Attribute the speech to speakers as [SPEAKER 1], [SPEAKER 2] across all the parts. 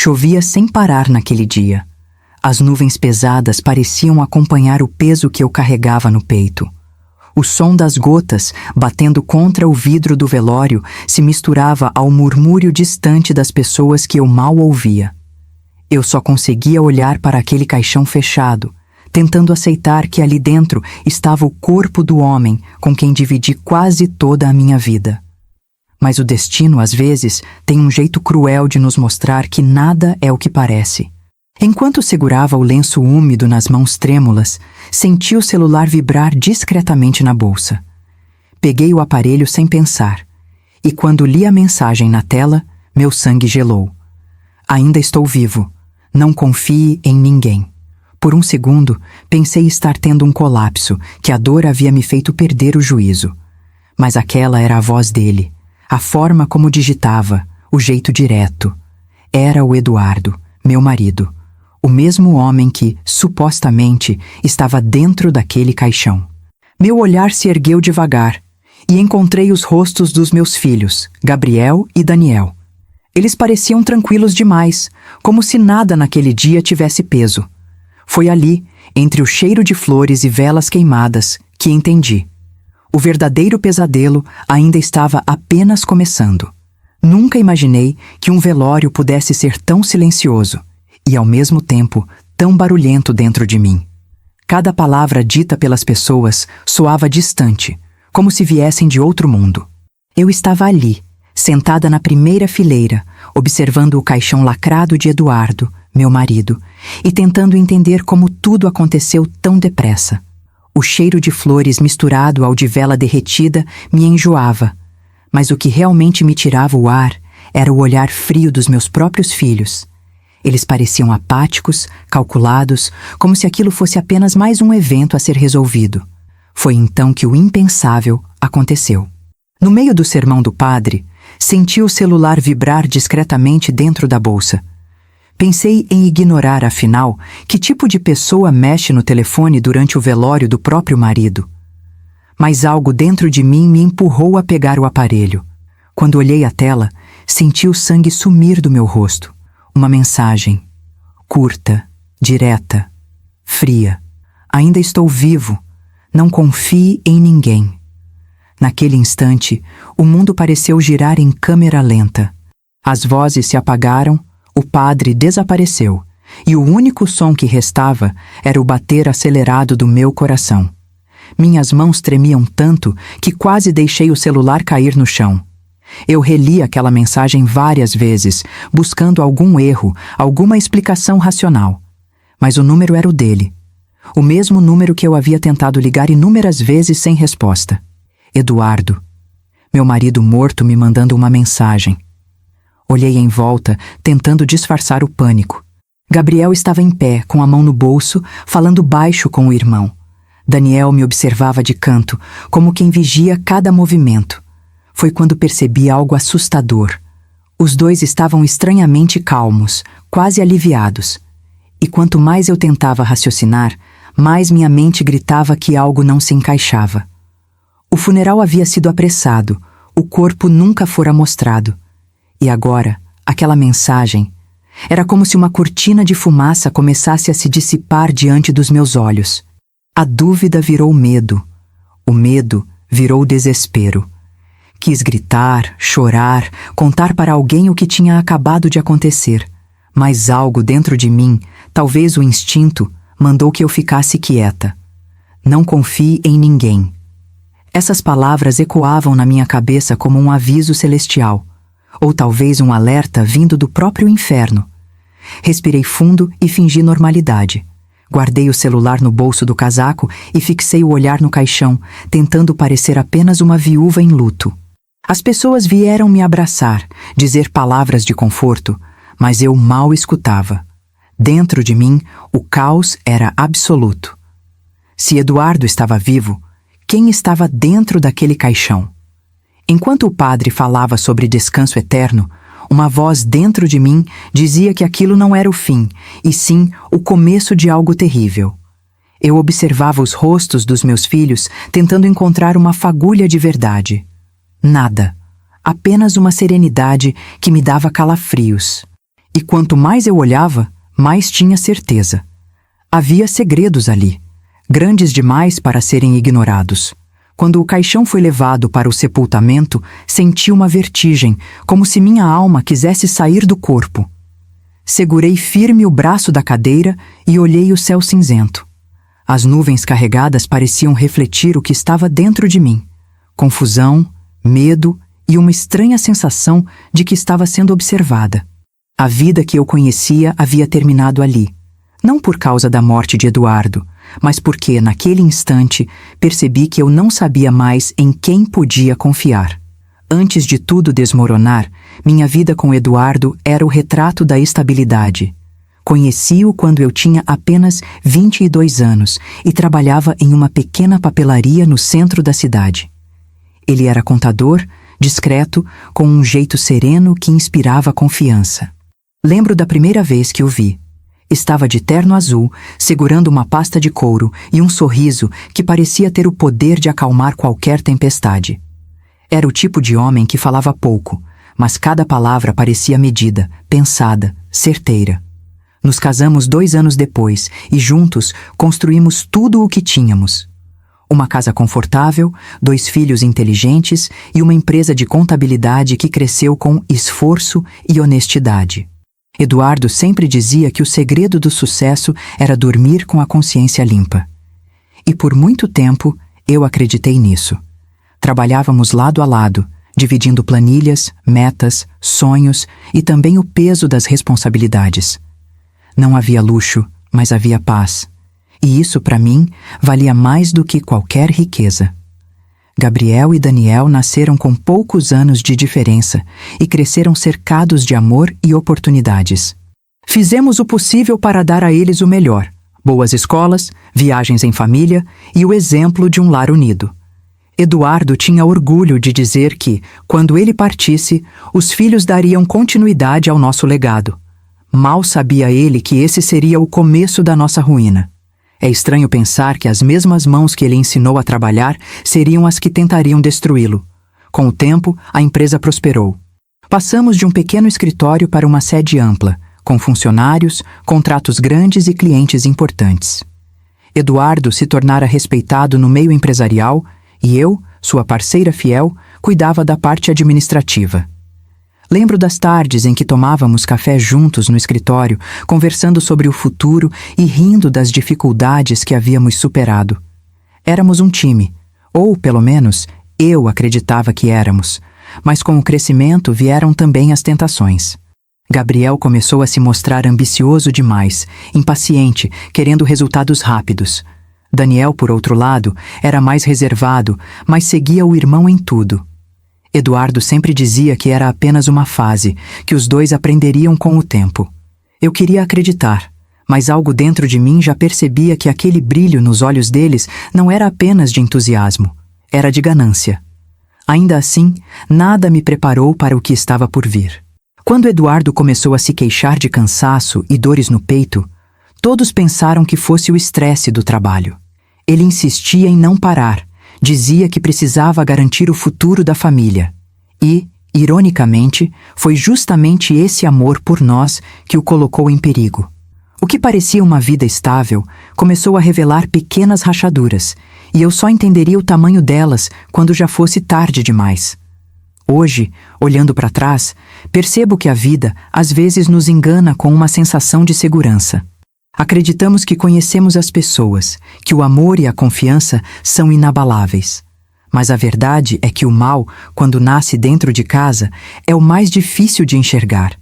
[SPEAKER 1] Chovia sem parar naquele dia. As nuvens pesadas pareciam acompanhar o peso que eu carregava no peito. O som das gotas, batendo contra o vidro do velório, se misturava ao murmúrio distante das pessoas que eu mal ouvia. Eu só conseguia olhar para aquele caixão fechado, tentando aceitar que ali dentro estava o corpo do homem com quem dividi quase toda a minha vida. Mas o destino, às vezes, tem um jeito cruel de nos mostrar que nada é o que parece. Enquanto segurava o lenço úmido nas mãos trêmulas, senti o celular vibrar discretamente na bolsa. Peguei o aparelho sem pensar, e quando li a mensagem na tela, meu sangue gelou. Ainda estou vivo. Não confie em ninguém. Por um segundo, pensei estar tendo um colapso, que a dor havia me feito perder o juízo. Mas aquela era a voz dele. A forma como digitava, o jeito direto. Era o Eduardo, meu marido. O mesmo homem que, supostamente, estava dentro daquele caixão. Meu olhar se ergueu devagar e encontrei os rostos dos meus filhos, Gabriel e Daniel. Eles pareciam tranquilos demais, como se nada naquele dia tivesse peso. Foi ali, entre o cheiro de flores e velas queimadas, que entendi. O verdadeiro pesadelo ainda estava apenas começando. Nunca imaginei que um velório pudesse ser tão silencioso e, ao mesmo tempo, tão barulhento dentro de mim. Cada palavra dita pelas pessoas soava distante, como se viessem de outro mundo. Eu estava ali, sentada na primeira fileira, observando o caixão lacrado de Eduardo, meu marido, e tentando entender como tudo aconteceu tão depressa. O cheiro de flores misturado ao de vela derretida me enjoava, mas o que realmente me tirava o ar era o olhar frio dos meus próprios filhos. Eles pareciam apáticos, calculados, como se aquilo fosse apenas mais um evento a ser resolvido. Foi então que o impensável aconteceu. No meio do sermão do padre, senti o celular vibrar discretamente dentro da bolsa. Pensei em ignorar, afinal, que tipo de pessoa mexe no telefone durante o velório do próprio marido. Mas algo dentro de mim me empurrou a pegar o aparelho. Quando olhei a tela, senti o sangue sumir do meu rosto. Uma mensagem. Curta, direta, fria. Ainda estou vivo. Não confie em ninguém. Naquele instante, o mundo pareceu girar em câmera lenta. As vozes se apagaram, o padre desapareceu, e o único som que restava era o bater acelerado do meu coração. Minhas mãos tremiam tanto que quase deixei o celular cair no chão. Eu reli aquela mensagem várias vezes, buscando algum erro, alguma explicação racional. Mas o número era o dele. O mesmo número que eu havia tentado ligar inúmeras vezes sem resposta. Eduardo. Meu marido morto me mandando uma mensagem. Olhei em volta, tentando disfarçar o pânico. Gabriel estava em pé, com a mão no bolso, falando baixo com o irmão. Daniel me observava de canto, como quem vigia cada movimento. Foi quando percebi algo assustador. Os dois estavam estranhamente calmos, quase aliviados. E quanto mais eu tentava raciocinar, mais minha mente gritava que algo não se encaixava. O funeral havia sido apressado, o corpo nunca fora mostrado. E agora, aquela mensagem, era como se uma cortina de fumaça começasse a se dissipar diante dos meus olhos. A dúvida virou medo. O medo virou desespero. Quis gritar, chorar, contar para alguém o que tinha acabado de acontecer. Mas algo dentro de mim, talvez o instinto, mandou que eu ficasse quieta. Não confie em ninguém. Essas palavras ecoavam na minha cabeça como um aviso celestial, ou talvez um alerta vindo do próprio inferno. Respirei fundo e fingi normalidade. Guardei o celular no bolso do casaco e fixei o olhar no caixão, tentando parecer apenas uma viúva em luto. As pessoas vieram me abraçar, dizer palavras de conforto, mas eu mal escutava. Dentro de mim, o caos era absoluto. Se Eduardo estava vivo, quem estava dentro daquele caixão? Enquanto o padre falava sobre descanso eterno, uma voz dentro de mim dizia que aquilo não era o fim, e sim o começo de algo terrível. Eu observava os rostos dos meus filhos, tentando encontrar uma fagulha de verdade. Nada. Apenas uma serenidade que me dava calafrios. E quanto mais eu olhava, mais tinha certeza. Havia segredos ali, grandes demais para serem ignorados. Quando o caixão foi levado para o sepultamento, senti uma vertigem, como se minha alma quisesse sair do corpo. Segurei firme o braço da cadeira e olhei o céu cinzento. As nuvens carregadas pareciam refletir o que estava dentro de mim. Confusão, medo e uma estranha sensação de que estava sendo observada. A vida que eu conhecia havia terminado ali. Não por causa da morte de Eduardo, mas porque, naquele instante, percebi que eu não sabia mais em quem podia confiar. Antes de tudo desmoronar, minha vida com Eduardo era o retrato da estabilidade. Conheci-o quando eu tinha apenas 22 anos e trabalhava em uma pequena papelaria no centro da cidade. Ele era contador, discreto, com um jeito sereno que inspirava confiança. Lembro da primeira vez que o vi. Estava de terno azul, segurando uma pasta de couro e um sorriso que parecia ter o poder de acalmar qualquer tempestade. Era o tipo de homem que falava pouco, mas cada palavra parecia medida, pensada, certeira. Nos casamos 2 anos depois e juntos construímos tudo o que tínhamos. Uma casa confortável, 2 filhos inteligentes e uma empresa de contabilidade que cresceu com esforço e honestidade. Eduardo sempre dizia que o segredo do sucesso era dormir com a consciência limpa. E por muito tempo eu acreditei nisso. Trabalhávamos lado a lado, dividindo planilhas, metas, sonhos e também o peso das responsabilidades. Não havia luxo, mas havia paz. E isso, para mim, valia mais do que qualquer riqueza. Gabriel e Daniel nasceram com poucos anos de diferença e cresceram cercados de amor e oportunidades. Fizemos o possível para dar a eles o melhor: boas escolas, viagens em família e o exemplo de um lar unido. Eduardo tinha orgulho de dizer que, quando ele partisse, os filhos dariam continuidade ao nosso legado. Mal sabia ele que esse seria o começo da nossa ruína. É estranho pensar que as mesmas mãos que ele ensinou a trabalhar seriam as que tentariam destruí-lo. Com o tempo, a empresa prosperou. Passamos de um pequeno escritório para uma sede ampla, com funcionários, contratos grandes e clientes importantes. Eduardo se tornara respeitado no meio empresarial e eu, sua parceira fiel, cuidava da parte administrativa. Lembro das tardes em que tomávamos café juntos no escritório, conversando sobre o futuro e rindo das dificuldades que havíamos superado. Éramos um time, ou, pelo menos, eu acreditava que éramos, mas com o crescimento vieram também as tentações. Gabriel começou a se mostrar ambicioso demais, impaciente, querendo resultados rápidos. Daniel, por outro lado, era mais reservado, mas seguia o irmão em tudo. Eduardo sempre dizia que era apenas uma fase, que os dois aprenderiam com o tempo. Eu queria acreditar, mas algo dentro de mim já percebia que aquele brilho nos olhos deles não era apenas de entusiasmo, era de ganância. Ainda assim, nada me preparou para o que estava por vir. Quando Eduardo começou a se queixar de cansaço e dores no peito, todos pensaram que fosse o estresse do trabalho. Ele insistia em não parar. Dizia que precisava garantir o futuro da família. E, ironicamente, foi justamente esse amor por nós que o colocou em perigo. O que parecia uma vida estável começou a revelar pequenas rachaduras, e eu só entenderia o tamanho delas quando já fosse tarde demais. Hoje, olhando para trás, percebo que a vida às vezes nos engana com uma sensação de segurança. Acreditamos que conhecemos as pessoas, que o amor e a confiança são inabaláveis. Mas a verdade é que o mal, quando nasce dentro de casa, é o mais difícil de enxergar.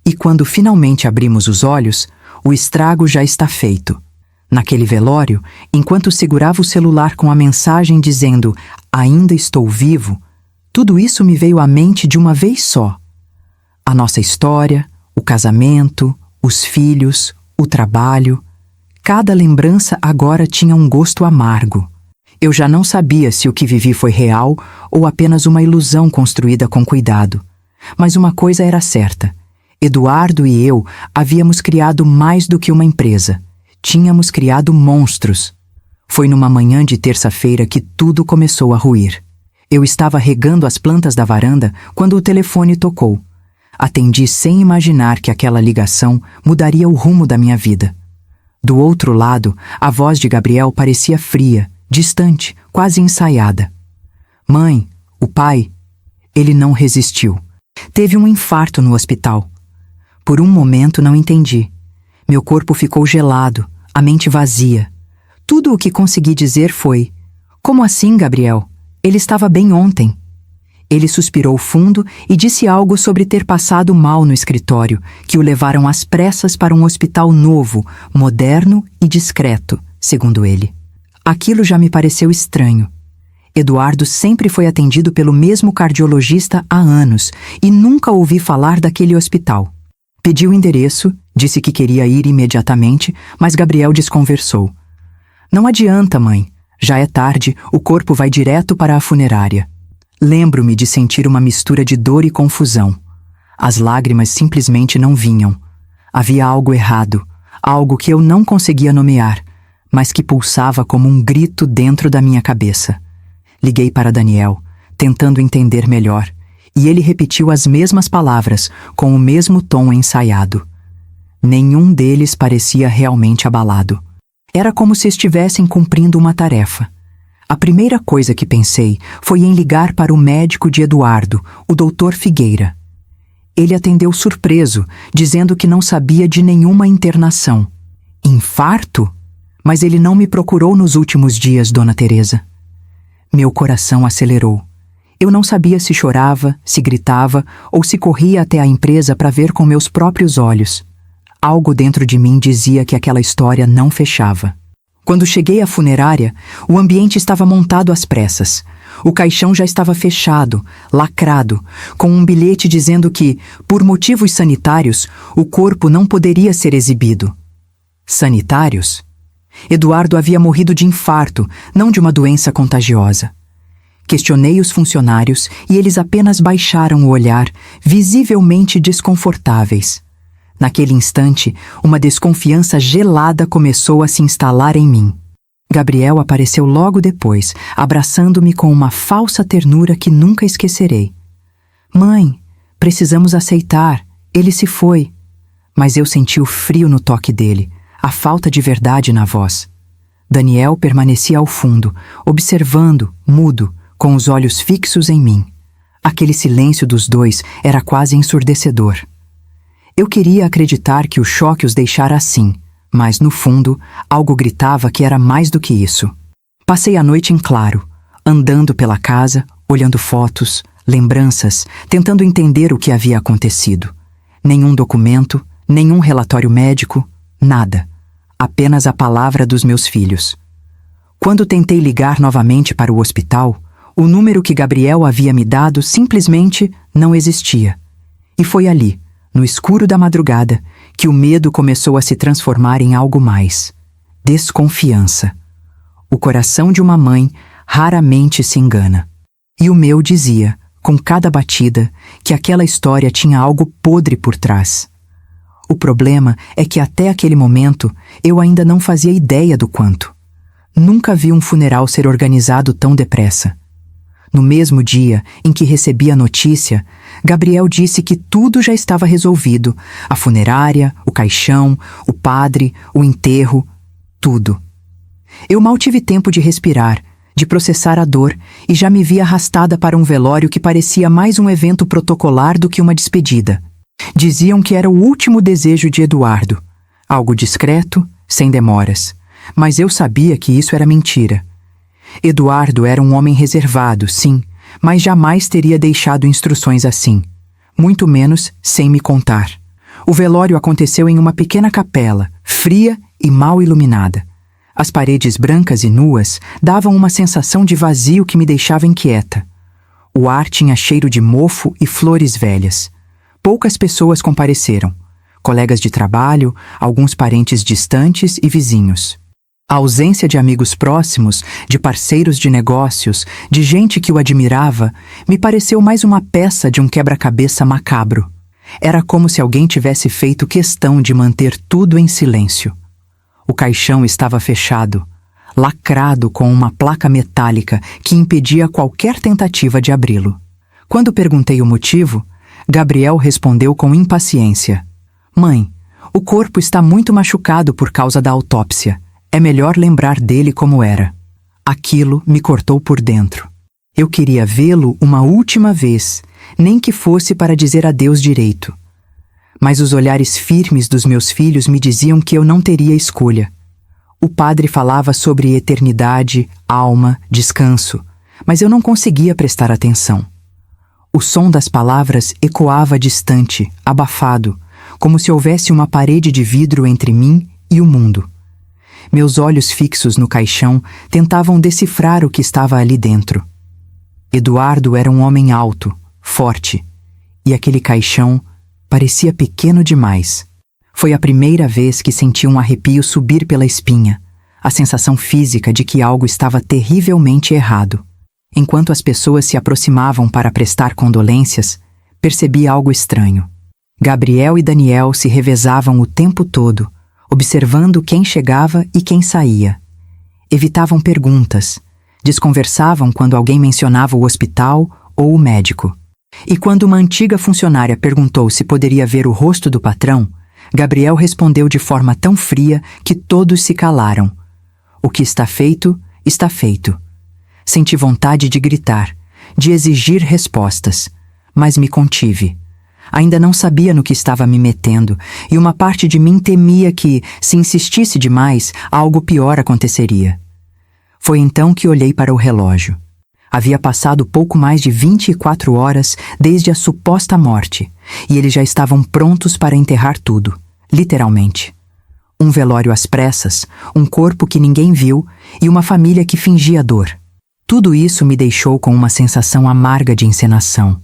[SPEAKER 1] E quando finalmente abrimos os olhos, o estrago já está feito. Naquele velório, enquanto segurava o celular com a mensagem dizendo "Ainda estou vivo", tudo isso me veio à mente de uma vez só. A nossa história, o casamento, os filhos, o trabalho, cada lembrança agora tinha um gosto amargo. Eu já não sabia se o que vivi foi real ou apenas uma ilusão construída com cuidado. Mas uma coisa era certa: Eduardo e eu havíamos criado mais do que uma empresa. Tínhamos criado monstros. Foi numa manhã de terça-feira que tudo começou a ruir. Eu estava regando as plantas da varanda quando o telefone tocou. Atendi sem imaginar que aquela ligação mudaria o rumo da minha vida. Do outro lado, a voz de Gabriel parecia fria, distante, quase ensaiada. Mãe, o pai, ele não resistiu. Teve um infarto no hospital. Por um momento não entendi. Meu corpo ficou gelado, a mente vazia. Tudo o que consegui dizer foi: como assim, Gabriel? Ele estava bem ontem. Ele suspirou fundo e disse algo sobre ter passado mal no escritório, que o levaram às pressas para um hospital novo, moderno e discreto, segundo ele. Aquilo já me pareceu estranho. Eduardo sempre foi atendido pelo mesmo cardiologista há anos e nunca ouvi falar daquele hospital. Pedi o endereço, disse que queria ir imediatamente, mas Gabriel desconversou. Não adianta, mãe. Já é tarde, o corpo vai direto para a funerária. Lembro-me de sentir uma mistura de dor e confusão. As lágrimas simplesmente não vinham. Havia algo errado, algo que eu não conseguia nomear, mas que pulsava como um grito dentro da minha cabeça. Liguei para Daniel, tentando entender melhor, e ele repetiu as mesmas palavras, com o mesmo tom ensaiado. Nenhum deles parecia realmente abalado. Era como se estivessem cumprindo uma tarefa. A primeira coisa que pensei foi em ligar para o médico de Eduardo, o Dr. Figueira. Ele atendeu surpreso, dizendo que não sabia de nenhuma internação. Infarto? Mas ele não me procurou nos últimos dias, Dona Teresa. Meu coração acelerou. Eu não sabia se chorava, se gritava ou se corria até a empresa para ver com meus próprios olhos. Algo dentro de mim dizia que aquela história não fechava. Quando cheguei à funerária, o ambiente estava montado às pressas. O caixão já estava fechado, lacrado, com um bilhete dizendo que, por motivos sanitários, o corpo não poderia ser exibido. Sanitários? Eduardo havia morrido de infarto, não de uma doença contagiosa. Questionei os funcionários e eles apenas baixaram o olhar, visivelmente desconfortáveis. Naquele instante, uma desconfiança gelada começou a se instalar em mim. Gabriel apareceu logo depois, abraçando-me com uma falsa ternura que nunca esquecerei. Mãe, precisamos aceitar, ele se foi. Mas eu senti o frio no toque dele, a falta de verdade na voz. Daniel permanecia ao fundo, observando, mudo, com os olhos fixos em mim. Aquele silêncio dos dois era quase ensurdecedor. Eu queria acreditar que o choque os deixara assim, mas, no fundo, algo gritava que era mais do que isso. Passei a noite em claro, andando pela casa, olhando fotos, lembranças, tentando entender o que havia acontecido. Nenhum documento, nenhum relatório médico, nada. Apenas a palavra dos meus filhos. Quando tentei ligar novamente para o hospital, o número que Gabriel havia me dado simplesmente não existia. E foi ali, no escuro da madrugada, que o medo começou a se transformar em algo mais. Desconfiança. O coração de uma mãe raramente se engana. E o meu dizia, com cada batida, que aquela história tinha algo podre por trás. O problema é que até aquele momento eu ainda não fazia ideia do quanto. Nunca vi um funeral ser organizado tão depressa. No mesmo dia em que recebi a notícia, Gabriel disse que tudo já estava resolvido. A funerária, o caixão, o padre, o enterro, tudo. Eu mal tive tempo de respirar, de processar a dor, e já me vi arrastada para um velório que parecia mais um evento protocolar do que uma despedida. Diziam que era o último desejo de Eduardo. Algo discreto, sem demoras. Mas eu sabia que isso era mentira. Eduardo era um homem reservado, sim, mas jamais teria deixado instruções assim. Muito menos sem me contar. O velório aconteceu em uma pequena capela, fria e mal iluminada. As paredes brancas e nuas davam uma sensação de vazio que me deixava inquieta. O ar tinha cheiro de mofo e flores velhas. Poucas pessoas compareceram. Colegas de trabalho, alguns parentes distantes e vizinhos. A ausência de amigos próximos, de parceiros de negócios, de gente que o admirava, me pareceu mais uma peça de um quebra-cabeça macabro. Era como se alguém tivesse feito questão de manter tudo em silêncio. O caixão estava fechado, lacrado com uma placa metálica que impedia qualquer tentativa de abri-lo. Quando perguntei o motivo, Gabriel respondeu com impaciência: Mãe, o corpo está muito machucado por causa da autópsia. É melhor lembrar dele como era. Aquilo me cortou por dentro. Eu queria vê-lo uma última vez, nem que fosse para dizer adeus direito. Mas os olhares firmes dos meus filhos me diziam que eu não teria escolha. O padre falava sobre eternidade, alma, descanso, mas eu não conseguia prestar atenção. O som das palavras ecoava distante, abafado, como se houvesse uma parede de vidro entre mim e o mundo. Meus olhos fixos no caixão tentavam decifrar o que estava ali dentro. Eduardo era um homem alto, forte, e aquele caixão parecia pequeno demais. Foi a primeira vez que senti um arrepio subir pela espinha, a sensação física de que algo estava terrivelmente errado. Enquanto as pessoas se aproximavam para prestar condolências, percebi algo estranho. Gabriel e Daniel se revezavam o tempo todo, observando quem chegava e quem saía. Evitavam perguntas, desconversavam quando alguém mencionava o hospital ou o médico. E quando uma antiga funcionária perguntou se poderia ver o rosto do patrão, Gabriel respondeu de forma tão fria que todos se calaram. O que está feito, está feito. Senti vontade de gritar, de exigir respostas, mas me contive. Ainda não sabia no que estava me metendo, e uma parte de mim temia que, se insistisse demais, algo pior aconteceria. Foi então que olhei para o relógio. Havia passado pouco mais de 24 horas desde a suposta morte, e eles já estavam prontos para enterrar tudo, literalmente. Um velório às pressas, um corpo que ninguém viu e uma família que fingia dor. Tudo isso me deixou com uma sensação amarga de encenação.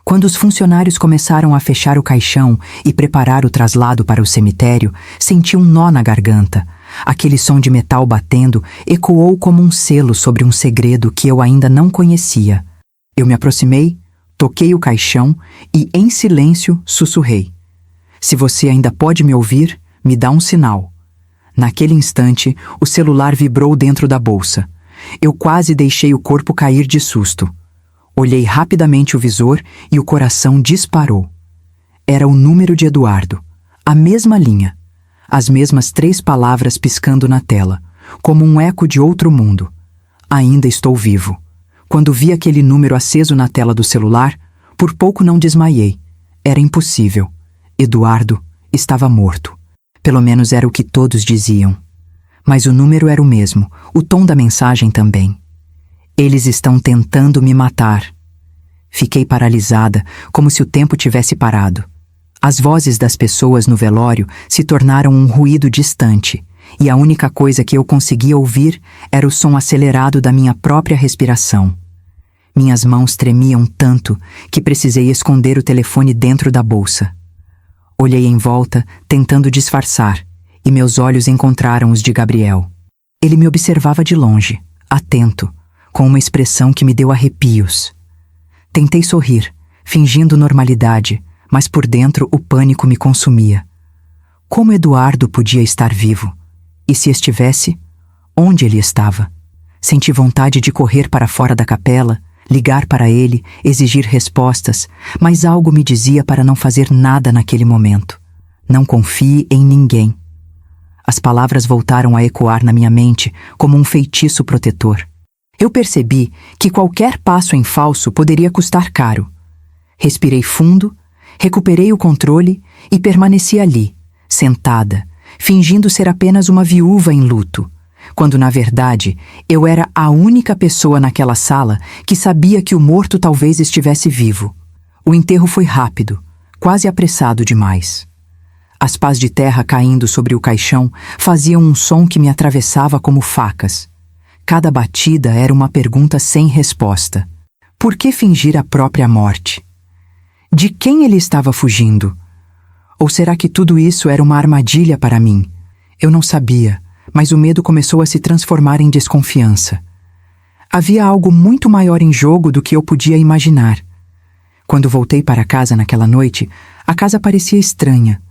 [SPEAKER 1] Quando os funcionários começaram a fechar o caixão e preparar o traslado para o cemitério, senti um nó na garganta. Aquele som de metal batendo ecoou como um selo sobre um segredo que eu ainda não conhecia. Eu me aproximei, toquei o caixão e, em silêncio, sussurrei: Se você ainda pode me ouvir, me dá um sinal. Naquele instante, o celular vibrou dentro da bolsa. Eu quase deixei o corpo cair de susto. Olhei rapidamente o visor e o coração disparou. Era o número de Eduardo, a mesma linha, as mesmas 3 palavras piscando na tela, como um eco de outro mundo. Ainda estou vivo. Quando vi aquele número aceso na tela do celular, por pouco não desmaiei. Era impossível. Eduardo estava morto. Pelo menos era o que todos diziam. Mas o número era o mesmo, o tom da mensagem também. Eles estão tentando me matar. Fiquei paralisada, como se o tempo tivesse parado. As vozes das pessoas no velório se tornaram um ruído distante, e a única coisa que eu conseguia ouvir era o som acelerado da minha própria respiração. Minhas mãos tremiam tanto que precisei esconder o telefone dentro da bolsa. Olhei em volta, tentando disfarçar, e meus olhos encontraram os de Gabriel. Ele me observava de longe, atento, com uma expressão que me deu arrepios. Tentei sorrir, fingindo normalidade, mas por dentro o pânico me consumia. Como Eduardo podia estar vivo? E se estivesse, onde ele estava? Senti vontade de correr para fora da capela, ligar para ele, exigir respostas, mas algo me dizia para não fazer nada naquele momento. Não confie em ninguém. As palavras voltaram a ecoar na minha mente como um feitiço protetor. Eu percebi que qualquer passo em falso poderia custar caro. Respirei fundo, recuperei o controle e permaneci ali, sentada, fingindo ser apenas uma viúva em luto, quando na verdade eu era a única pessoa naquela sala que sabia que o morto talvez estivesse vivo. O enterro foi rápido, quase apressado demais. As pás de terra caindo sobre o caixão faziam um som que me atravessava como facas. Cada batida era uma pergunta sem resposta. Por que fingir a própria morte? De quem ele estava fugindo? Ou será que tudo isso era uma armadilha para mim? Eu não sabia, mas o medo começou a se transformar em desconfiança. Havia algo muito maior em jogo do que eu podia imaginar. Quando voltei para casa naquela noite, a casa parecia estranha.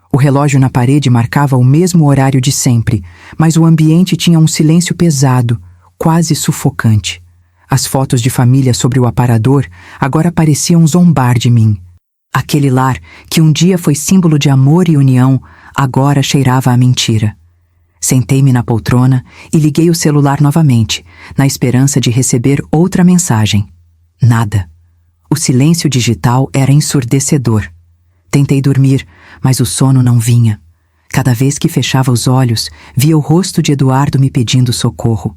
[SPEAKER 1] O relógio na parede marcava o mesmo horário de sempre, mas o ambiente tinha um silêncio pesado, quase sufocante. As fotos de família sobre o aparador agora pareciam zombar de mim. Aquele lar, que um dia foi símbolo de amor e união, agora cheirava a mentira. Sentei-me na poltrona e liguei o celular novamente, na esperança de receber outra mensagem. Nada. O silêncio digital era ensurdecedor. Tentei dormir, mas o sono não vinha. Cada vez que fechava os olhos, via o rosto de Eduardo me pedindo socorro.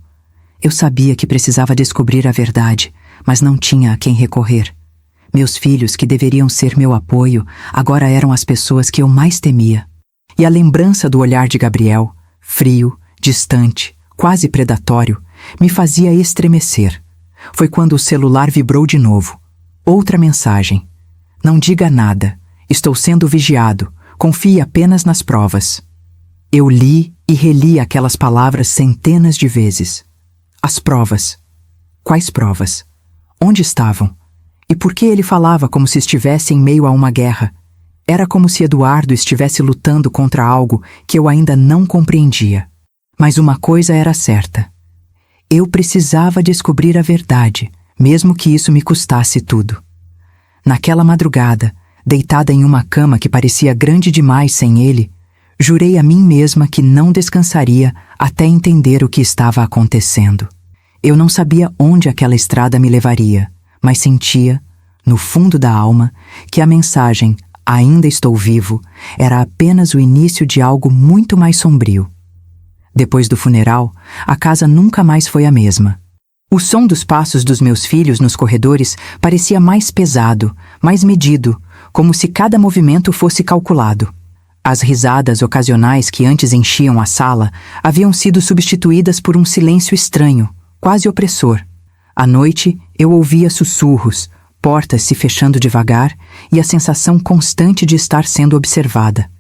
[SPEAKER 1] Eu sabia que precisava descobrir a verdade, mas não tinha a quem recorrer. Meus filhos, que deveriam ser meu apoio, agora eram as pessoas que eu mais temia. E a lembrança do olhar de Gabriel, frio, distante, quase predatório, me fazia estremecer. Foi quando o celular vibrou de novo. Outra mensagem. Não diga nada. Estou sendo vigiado. Confie apenas nas provas. Eu li e reli aquelas palavras centenas de vezes. As provas. Quais provas? Onde estavam? E por que ele falava como se estivesse em meio a uma guerra? Era como se Eduardo estivesse lutando contra algo que eu ainda não compreendia. Mas uma coisa era certa. Eu precisava descobrir a verdade, mesmo que isso me custasse tudo. Naquela madrugada, deitada em uma cama que parecia grande demais sem ele, jurei a mim mesma que não descansaria até entender o que estava acontecendo. Eu não sabia onde aquela estrada me levaria, mas sentia, no fundo da alma, que a mensagem "Ainda estou vivo" era apenas o início de algo muito mais sombrio. Depois do funeral, a casa nunca mais foi a mesma. O som dos passos dos meus filhos nos corredores parecia mais pesado, mais medido, como se cada movimento fosse calculado. As risadas ocasionais que antes enchiam a sala haviam sido substituídas por um silêncio estranho, quase opressor. À noite, eu ouvia sussurros, portas se fechando devagar e a sensação constante de estar sendo observada.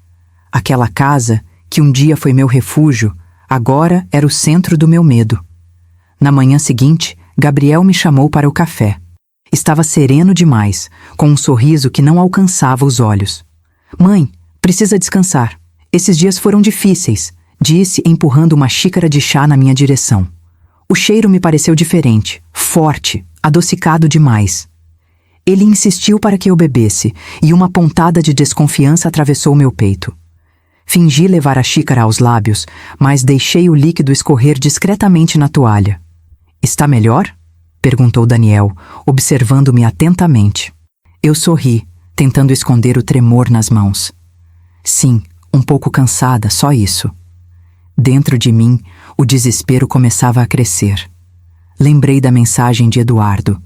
[SPEAKER 1] Aquela casa, que um dia foi meu refúgio, agora era o centro do meu medo. Na manhã seguinte, Gabriel me chamou para o café. Estava sereno demais, com um sorriso que não alcançava os olhos. "Mãe, precisa descansar. Esses dias foram difíceis", disse, empurrando uma xícara de chá na minha direção. O cheiro me pareceu diferente, forte, adocicado demais. Ele insistiu para que eu bebesse, e uma pontada de desconfiança atravessou meu peito. Fingi levar a xícara aos lábios, mas deixei o líquido escorrer discretamente na toalha. "Está melhor?" perguntou Daniel, observando-me atentamente. Eu sorri, tentando esconder o tremor nas mãos. Sim, um pouco cansada, só isso. Dentro de mim, o desespero começava a crescer. Lembrei da mensagem de Eduardo.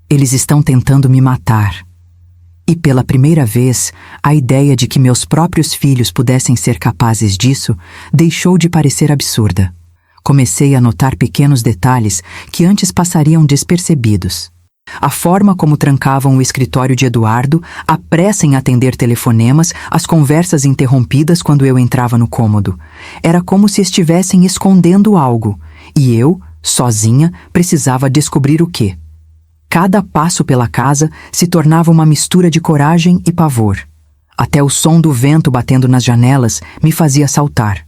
[SPEAKER 1] Eles estão tentando me matar. E pela primeira vez, a ideia de que meus próprios filhos pudessem ser capazes disso deixou de parecer absurda. Comecei a notar pequenos detalhes que antes passariam despercebidos. A forma como trancavam o escritório de Eduardo, a pressa em atender telefonemas, as conversas interrompidas quando eu entrava no cômodo. Era como se estivessem escondendo algo, e eu, sozinha, precisava descobrir o quê. Cada passo pela casa se tornava uma mistura de coragem e pavor. Até o som do vento batendo nas janelas me fazia saltar.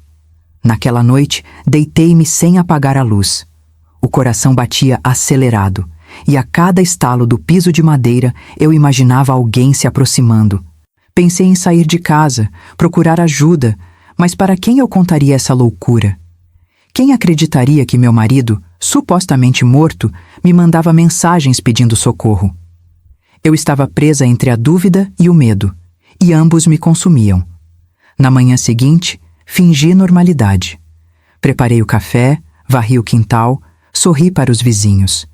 [SPEAKER 1] Naquela noite, deitei-me sem apagar a luz. O coração batia acelerado, e a cada estalo do piso de madeira eu imaginava alguém se aproximando. Pensei em sair de casa, procurar ajuda, mas para quem eu contaria essa loucura? Quem acreditaria que meu marido, supostamente morto, me mandava mensagens pedindo socorro? Eu estava presa entre a dúvida e o medo, e ambos me consumiam. Na manhã seguinte, fingi normalidade. Preparei o café, varri o quintal, sorri para os vizinhos.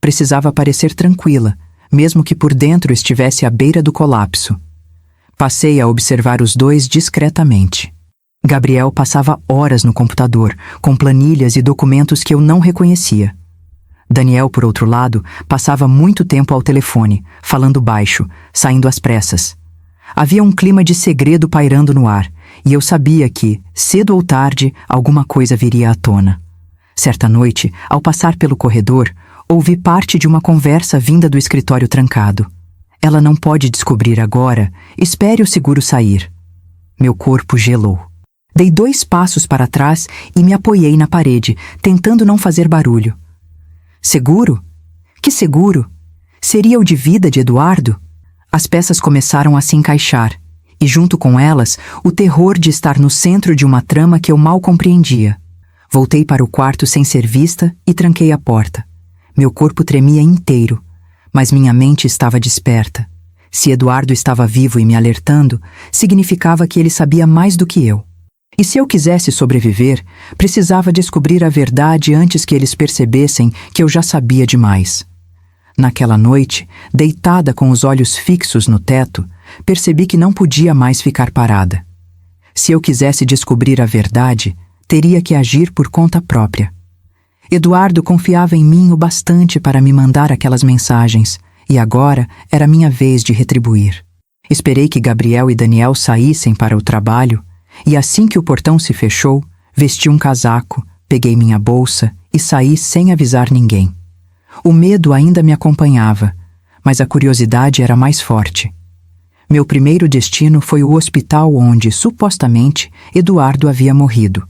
[SPEAKER 1] Precisava parecer tranquila, mesmo que por dentro estivesse à beira do colapso. Passei a observar os dois discretamente. Gabriel passava horas no computador, com planilhas e documentos que eu não reconhecia. Daniel, por outro lado, passava muito tempo ao telefone, falando baixo, saindo às pressas. Havia um clima de segredo pairando no ar, e eu sabia que, cedo ou tarde, alguma coisa viria à tona. Certa noite, ao passar pelo corredor, ouvi parte de uma conversa vinda do escritório trancado. "Ela não pode descobrir agora, espere o seguro sair." Meu corpo gelou. Dei 2 passos para trás e me apoiei na parede, tentando não fazer barulho. Seguro? Que seguro? Seria o de vida de Eduardo? As peças começaram a se encaixar, e junto com elas, o terror de estar no centro de uma trama que eu mal compreendia. Voltei para o quarto sem ser vista e tranquei a porta. Meu corpo tremia inteiro, mas minha mente estava desperta. Se Eduardo estava vivo e me alertando, significava que ele sabia mais do que eu. E se eu quisesse sobreviver, precisava descobrir a verdade antes que eles percebessem que eu já sabia demais. Naquela noite, deitada com os olhos fixos no teto, percebi que não podia mais ficar parada. Se eu quisesse descobrir a verdade, teria que agir por conta própria. Eduardo confiava em mim o bastante para me mandar aquelas mensagens, e agora era minha vez de retribuir. Esperei que Gabriel e Daniel saíssem para o trabalho, e assim que o portão se fechou, vesti um casaco, peguei minha bolsa e saí sem avisar ninguém. O medo ainda me acompanhava, mas a curiosidade era mais forte. Meu primeiro destino foi o hospital onde, supostamente, Eduardo havia morrido.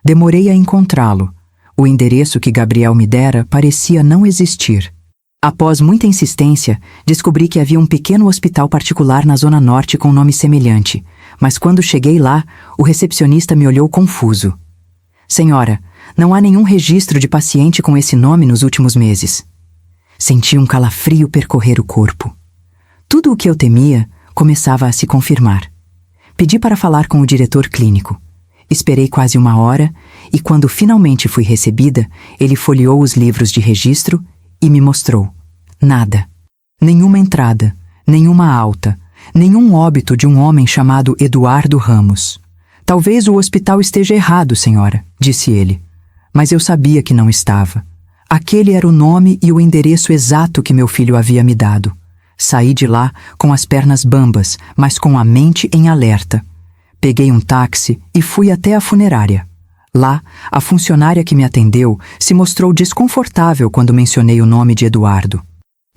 [SPEAKER 1] Demorei a encontrá-lo. O endereço que Gabriel me dera parecia não existir. Após muita insistência, descobri que havia um pequeno hospital particular na Zona Norte com nome semelhante, mas quando cheguei lá, o recepcionista me olhou confuso. Senhora, não há nenhum registro de paciente com esse nome nos últimos meses. Senti um calafrio percorrer o corpo. Tudo o que eu temia começava a se confirmar. Pedi para falar com o diretor clínico. Esperei quase 1 hora e, quando finalmente fui recebida, ele folheou os livros de registro e me mostrou. Nada. Nenhuma entrada, nenhuma alta, nenhum óbito de um homem chamado Eduardo Ramos. Talvez o hospital esteja errado, senhora, disse ele. Mas eu sabia que não estava. Aquele era o nome e o endereço exato que meu filho havia me dado. Saí de lá com as pernas bambas, mas com a mente em alerta. Peguei um táxi e fui até a funerária. Lá, a funcionária que me atendeu se mostrou desconfortável quando mencionei o nome de Eduardo.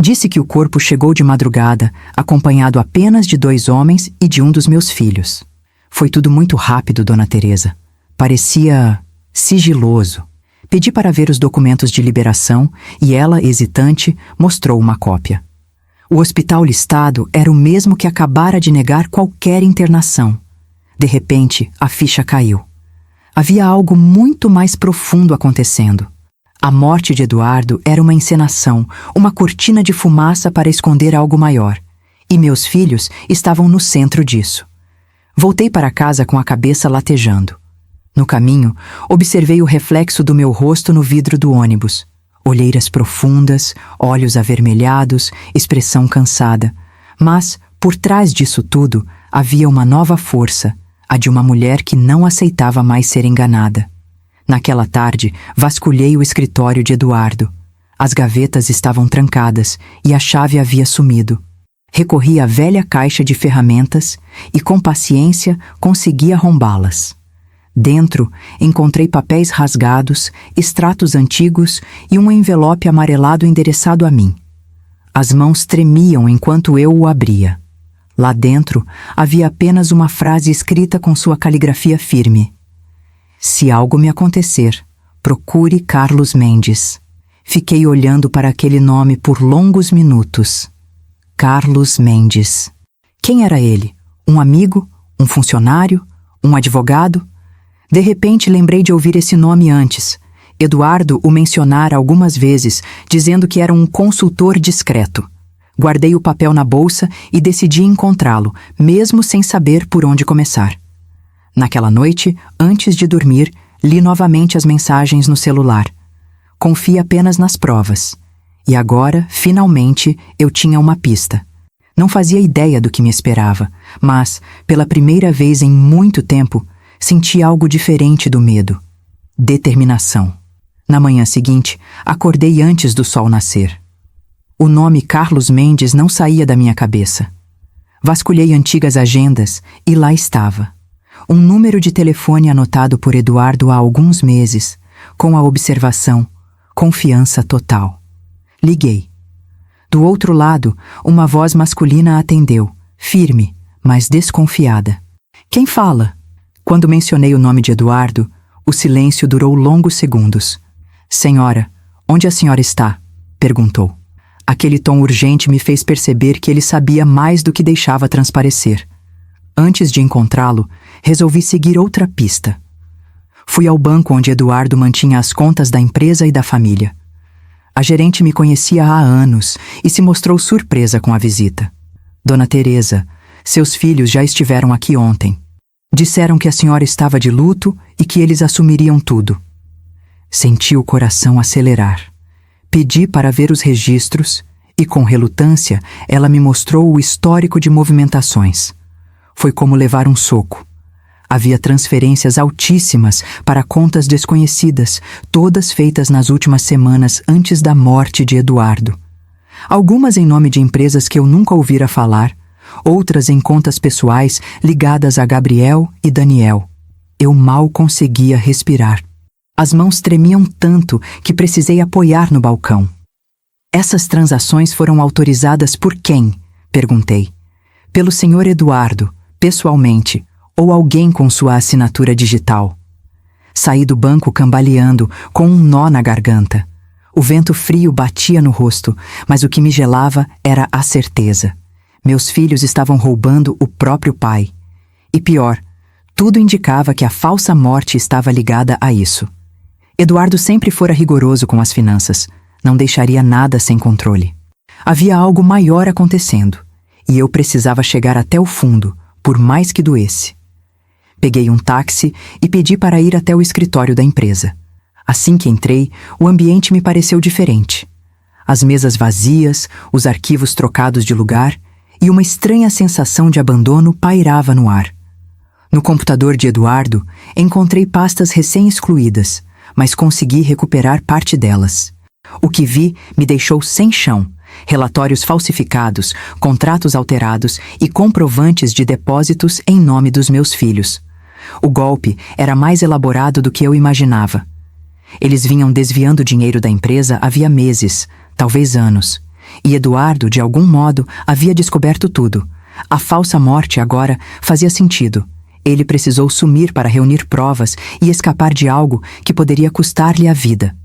[SPEAKER 1] Disse que o corpo chegou de madrugada, acompanhado apenas de 2 homens e de um dos meus filhos. Foi tudo muito rápido, Dona Teresa. Parecia sigiloso. Pedi para ver os documentos de liberação e ela, hesitante, mostrou uma cópia. O hospital listado era o mesmo que acabara de negar qualquer internação. De repente, a ficha caiu. Havia algo muito mais profundo acontecendo. A morte de Eduardo era uma encenação, uma cortina de fumaça para esconder algo maior. E meus filhos estavam no centro disso. Voltei para casa com a cabeça latejando. No caminho, observei o reflexo do meu rosto no vidro do ônibus. Olheiras profundas, olhos avermelhados, expressão cansada. Mas, por trás disso tudo, havia uma nova força, a de uma mulher que não aceitava mais ser enganada. Naquela tarde, vasculhei o escritório de Eduardo. As gavetas estavam trancadas e a chave havia sumido. Recorri à velha caixa de ferramentas e, com paciência, consegui arrombá-las. Dentro, encontrei papéis rasgados, extratos antigos e um envelope amarelado endereçado a mim. As mãos tremiam enquanto eu o abria. Lá dentro, havia apenas uma frase escrita com sua caligrafia firme. Se algo me acontecer, procure Carlos Mendes. Fiquei olhando para aquele nome por longos minutos. Carlos Mendes. Quem era ele? Um amigo? Um funcionário? Um advogado? De repente lembrei de ouvir esse nome antes. Eduardo o mencionara algumas vezes, dizendo que era um consultor discreto. Guardei o papel na bolsa e decidi encontrá-lo, mesmo sem saber por onde começar. Naquela noite, antes de dormir, li novamente as mensagens no celular. Confiei apenas nas provas. E agora, finalmente, eu tinha uma pista. Não fazia ideia do que me esperava, mas, pela primeira vez em muito tempo, senti algo diferente do medo. Determinação. Na manhã seguinte, acordei antes do sol nascer. O nome Carlos Mendes não saía da minha cabeça. Vasculhei antigas agendas e lá estava. Um número de telefone anotado por Eduardo há alguns meses, com a observação: confiança total. Liguei. Do outro lado, uma voz masculina atendeu, firme, mas desconfiada. Quem fala? Quando mencionei o nome de Eduardo, o silêncio durou longos segundos. Senhora, onde a senhora está? Perguntou. Aquele tom urgente me fez perceber que ele sabia mais do que deixava transparecer. Antes de encontrá-lo, resolvi seguir outra pista. Fui ao banco onde Eduardo mantinha as contas da empresa e da família. A gerente me conhecia há anos e se mostrou surpresa com a visita. Dona Teresa, seus filhos já estiveram aqui ontem. Disseram que a senhora estava de luto e que eles assumiriam tudo. Senti o coração acelerar. Pedi para ver os registros e, com relutância, ela me mostrou o histórico de movimentações. Foi como levar um soco. Havia transferências altíssimas para contas desconhecidas, todas feitas nas últimas semanas antes da morte de Eduardo. Algumas em nome de empresas que eu nunca ouvira falar, outras em contas pessoais ligadas a Gabriel e Daniel. Eu mal conseguia respirar. As mãos tremiam tanto que precisei apoiar no balcão. Essas transações foram autorizadas por quem? Perguntei. Pelo senhor Eduardo, pessoalmente, ou alguém com sua assinatura digital. Saí do banco cambaleando, com um nó na garganta. O vento frio batia no rosto, mas o que me gelava era a certeza. Meus filhos estavam roubando o próprio pai. E pior, tudo indicava que a falsa morte estava ligada a isso. Eduardo sempre fora rigoroso com as finanças. Não deixaria nada sem controle. Havia algo maior acontecendo, e eu precisava chegar até o fundo, por mais que doesse. Peguei um táxi e pedi para ir até o escritório da empresa. Assim que entrei, o ambiente me pareceu diferente. As mesas vazias, os arquivos trocados de lugar e uma estranha sensação de abandono pairava no ar. No computador de Eduardo, encontrei pastas recém-excluídas, mas consegui recuperar parte delas. O que vi me deixou sem chão. Relatórios falsificados, contratos alterados e comprovantes de depósitos em nome dos meus filhos. O golpe era mais elaborado do que eu imaginava. Eles vinham desviando dinheiro da empresa havia meses, talvez anos. E Eduardo, de algum modo, havia descoberto tudo. A falsa morte agora fazia sentido. Ele precisou sumir para reunir provas e escapar de algo que poderia custar-lhe a vida.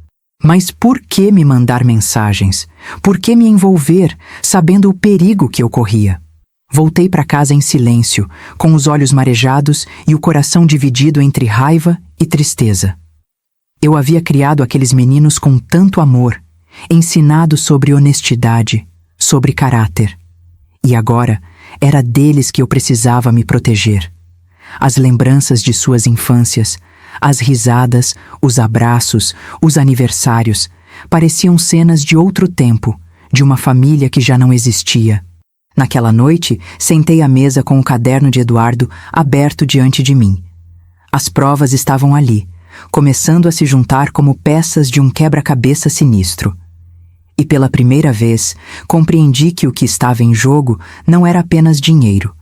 [SPEAKER 1] Mas por que me mandar mensagens? Por que me envolver, sabendo o perigo que eu corria? Voltei para casa em silêncio, com os olhos marejados e o coração dividido entre raiva e tristeza. Eu havia criado aqueles meninos com tanto amor, ensinado sobre honestidade, sobre caráter. E agora era deles que eu precisava me proteger. As lembranças de suas infâncias, as risadas, os abraços, os aniversários, pareciam cenas de outro tempo, de uma família que já não existia. Naquela noite, sentei à mesa com o caderno de Eduardo aberto diante de mim. As provas estavam ali, começando a se juntar como peças de um quebra-cabeça sinistro. E pela primeira vez, compreendi que o que estava em jogo não era apenas dinheiro.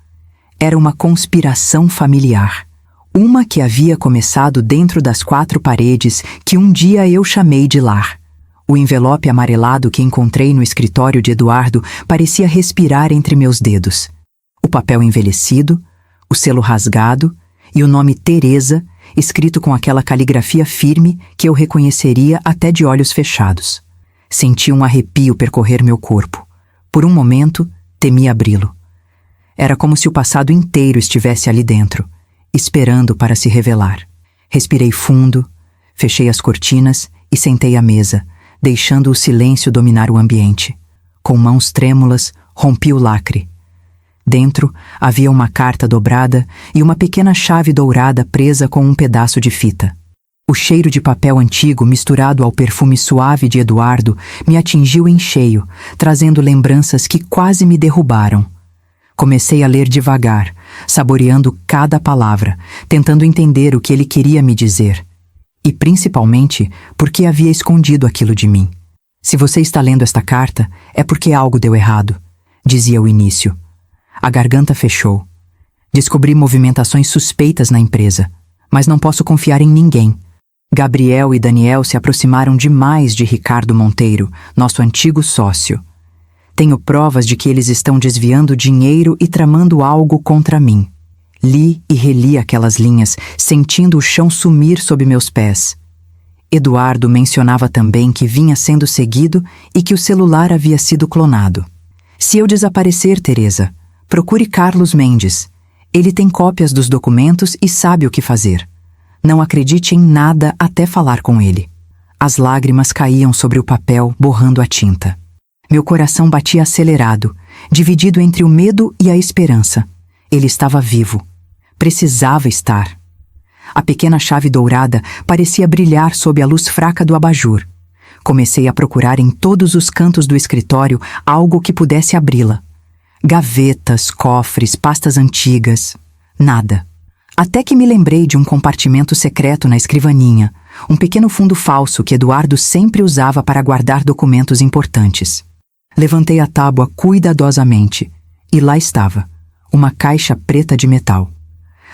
[SPEAKER 1] Era uma conspiração familiar. Uma que havia começado dentro das 4 paredes que um dia eu chamei de lar. O envelope amarelado que encontrei no escritório de Eduardo parecia respirar entre meus dedos. O papel envelhecido, o selo rasgado e o nome Teresa, escrito com aquela caligrafia firme que eu reconheceria até de olhos fechados. Senti um arrepio percorrer meu corpo. Por um momento, temi abri-lo. Era como se o passado inteiro estivesse ali dentro, esperando para se revelar. Respirei fundo, fechei as cortinas e sentei à mesa, deixando o silêncio dominar o ambiente. Com mãos trêmulas, rompi o lacre. Dentro havia uma carta dobrada e uma pequena chave dourada presa com um pedaço de fita. O cheiro de papel antigo misturado ao perfume suave de Eduardo me atingiu em cheio, trazendo lembranças que quase me derrubaram. Comecei a ler devagar, saboreando cada palavra, tentando entender o que ele queria me dizer. E principalmente, por que havia escondido aquilo de mim. Se você está lendo esta carta, é porque algo deu errado, dizia o início. A garganta fechou. Descobri movimentações suspeitas na empresa, mas não posso confiar em ninguém. Gabriel e Daniel se aproximaram demais de Ricardo Monteiro, nosso antigo sócio. Tenho provas de que eles estão desviando dinheiro e tramando algo contra mim. Li e reli aquelas linhas, sentindo o chão sumir sob meus pés. Eduardo mencionava também que vinha sendo seguido e que o celular havia sido clonado. Se eu desaparecer, Teresa, procure Carlos Mendes. Ele tem cópias dos documentos e sabe o que fazer. Não acredite em nada até falar com ele. As lágrimas caíam sobre o papel, borrando a tinta. Meu coração batia acelerado, dividido entre o medo e a esperança. Ele estava vivo. Precisava estar. A pequena chave dourada parecia brilhar sob a luz fraca do abajur. Comecei a procurar em todos os cantos do escritório algo que pudesse abri-la. Gavetas, cofres, pastas antigas. Nada. Até que me lembrei de um compartimento secreto na escrivaninha, um pequeno fundo falso que Eduardo sempre usava para guardar documentos importantes. Levantei a tábua cuidadosamente e lá estava, uma caixa preta de metal.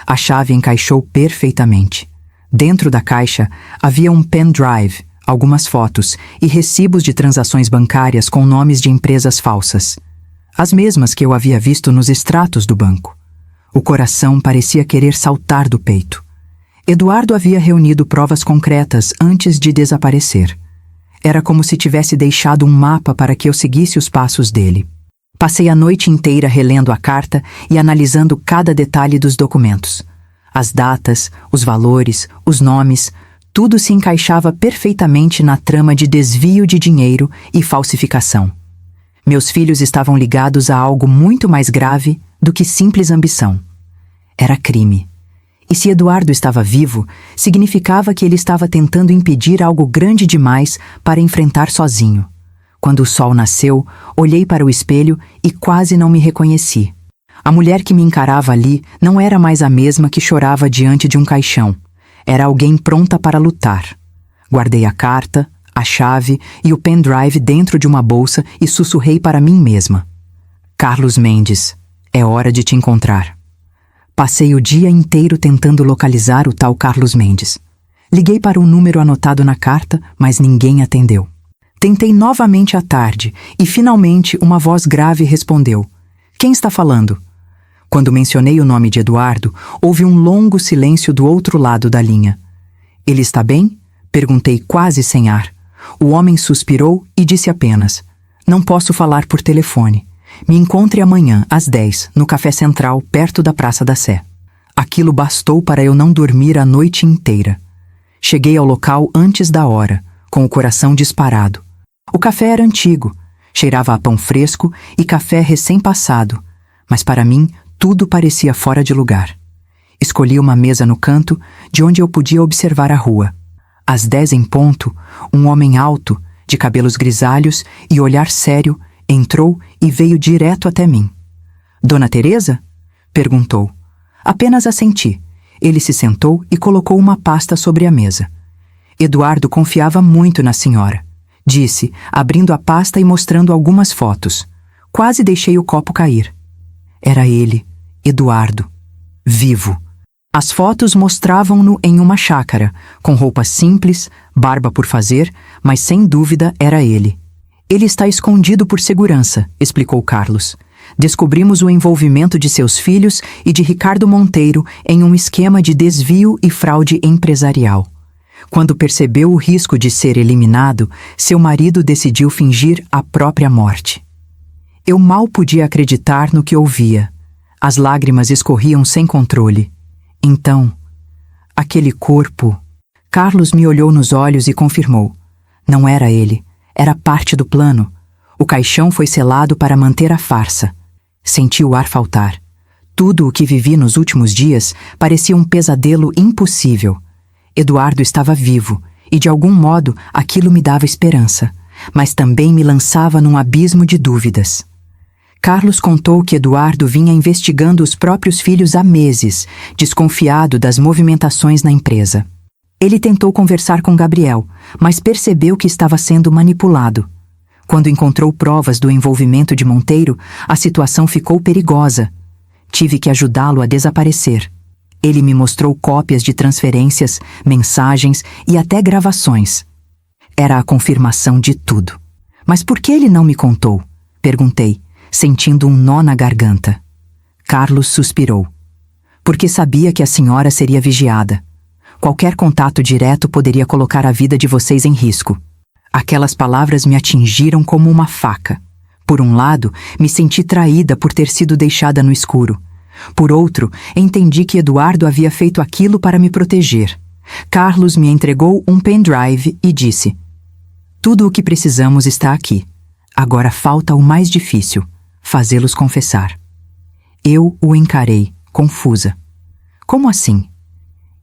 [SPEAKER 1] A chave encaixou perfeitamente. Dentro da caixa havia um pendrive, algumas fotos e recibos de transações bancárias com nomes de empresas falsas. As mesmas que eu havia visto nos extratos do banco. O coração parecia querer saltar do peito. Eduardo havia reunido provas concretas antes de desaparecer. Era como se tivesse deixado um mapa para que eu seguisse os passos dele. Passei a noite inteira relendo a carta e analisando cada detalhe dos documentos. As datas, os valores, os nomes, tudo se encaixava perfeitamente na trama de desvio de dinheiro e falsificação. Meus filhos estavam ligados a algo muito mais grave do que simples ambição. Era crime. E se Eduardo estava vivo, significava que ele estava tentando impedir algo grande demais para enfrentar sozinho. Quando o sol nasceu, olhei para o espelho e quase não me reconheci. A mulher que me encarava ali não era mais a mesma que chorava diante de um caixão. Era alguém pronta para lutar. Guardei a carta, a chave e o pendrive dentro de uma bolsa e sussurrei para mim mesma. Carlos Mendes, é hora de te encontrar. Passei o dia inteiro tentando localizar o tal Carlos Mendes. Liguei para o número anotado na carta, mas ninguém atendeu. Tentei novamente à tarde e finalmente uma voz grave respondeu. Quem está falando? Quando mencionei o nome de Eduardo, houve um longo silêncio do outro lado da linha. Ele está bem? Perguntei quase sem ar. O homem suspirou e disse apenas: não posso falar por telefone. Me encontre amanhã, às 10, no Café Central, perto da Praça da Sé. Aquilo bastou para eu não dormir a noite inteira. Cheguei ao local antes da hora, com o coração disparado. O café era antigo, cheirava a pão fresco e café recém-passado, mas para mim tudo parecia fora de lugar. Escolhi uma mesa no canto, de onde eu podia observar a rua. Às 10 em ponto, um homem alto, de cabelos grisalhos e olhar sério, entrou e veio direto até mim. Dona Teresa? Perguntou. Apenas assenti. Ele se sentou e colocou uma pasta sobre a mesa. Eduardo confiava muito na senhora, disse, abrindo a pasta e mostrando algumas fotos. Quase deixei o copo cair. Era ele, Eduardo, vivo. As fotos mostravam-no em uma chácara, com roupas simples, barba por fazer, mas sem dúvida era ele. Ele está escondido por segurança, explicou Carlos. Descobrimos o envolvimento de seus filhos e de Ricardo Monteiro em um esquema de desvio e fraude empresarial. Quando percebeu o risco de ser eliminado, seu marido decidiu fingir a própria morte. Eu mal podia acreditar no que ouvia. As lágrimas escorriam sem controle. Então, aquele corpo... Carlos me olhou nos olhos e confirmou. Não era ele. Era parte do plano. O caixão foi selado para manter a farsa. Senti o ar faltar. Tudo o que vivi nos últimos dias parecia um pesadelo impossível. Eduardo estava vivo, e de algum modo aquilo me dava esperança, mas também me lançava num abismo de dúvidas. Carlos contou que Eduardo vinha investigando os próprios filhos há meses, desconfiado das movimentações na empresa. Ele tentou conversar com Gabriel, mas percebeu que estava sendo manipulado. Quando encontrou provas do envolvimento de Monteiro, a situação ficou perigosa. Tive que ajudá-lo a desaparecer. Ele me mostrou cópias de transferências, mensagens e até gravações. Era a confirmação de tudo. Mas por que ele não me contou? Perguntei, sentindo um nó na garganta. Carlos suspirou. Porque sabia que a senhora seria vigiada. Qualquer contato direto poderia colocar a vida de vocês em risco. Aquelas palavras me atingiram como uma faca. Por um lado, me senti traída por ter sido deixada no escuro. Por outro, entendi que Eduardo havia feito aquilo para me proteger. Carlos me entregou um pendrive e disse: "Tudo o que precisamos está aqui. Agora falta o mais difícil, fazê-los confessar." Eu o encarei, confusa. Como assim?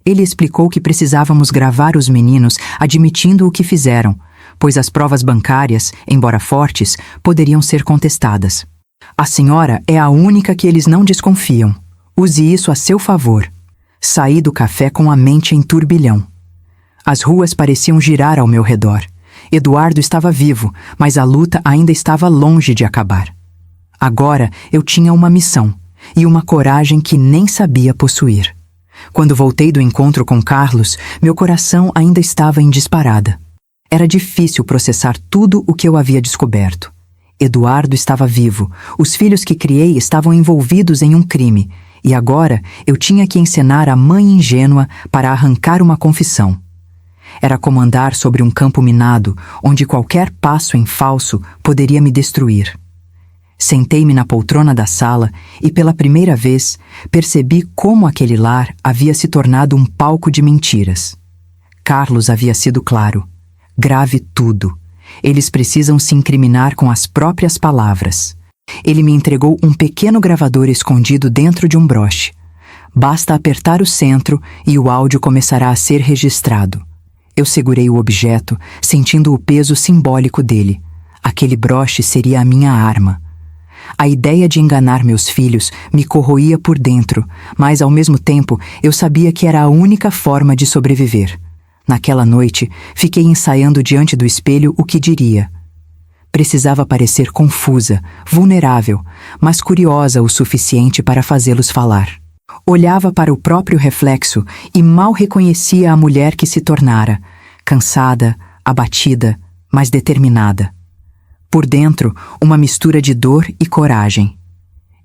[SPEAKER 1] Ele explicou que precisávamos gravar os meninos admitindo o que fizeram, pois as provas bancárias, embora fortes, poderiam ser contestadas. A senhora é a única que eles não desconfiam. Use isso a seu favor. Saí do café com a mente em turbilhão. As ruas pareciam girar ao meu redor. Eduardo estava vivo, mas a luta ainda estava longe de acabar. Agora eu tinha uma missão e uma coragem que nem sabia possuir. Quando voltei do encontro com Carlos, meu coração ainda estava em disparada. Era difícil processar tudo o que eu havia descoberto. Eduardo estava vivo, os filhos que criei estavam envolvidos em um crime, e agora eu tinha que encenar a mãe ingênua para arrancar uma confissão. Era como andar sobre um campo minado, onde qualquer passo em falso poderia me destruir. Sentei-me na poltrona da sala e, pela primeira vez, percebi como aquele lar havia se tornado um palco de mentiras. Carlos havia sido claro. Grave tudo. Eles precisam se incriminar com as próprias palavras. Ele me entregou um pequeno gravador escondido dentro de um broche. Basta apertar o centro e o áudio começará a ser registrado. Eu segurei o objeto, sentindo o peso simbólico dele. Aquele broche seria a minha arma. A ideia de enganar meus filhos me corroía por dentro, mas ao mesmo tempo eu sabia que era a única forma de sobreviver. Naquela noite, fiquei ensaiando diante do espelho o que diria. Precisava parecer confusa, vulnerável, mas curiosa o suficiente para fazê-los falar. Olhava para o próprio reflexo e mal reconhecia a mulher que se tornara, cansada, abatida, mas determinada. Por dentro, uma mistura de dor e coragem.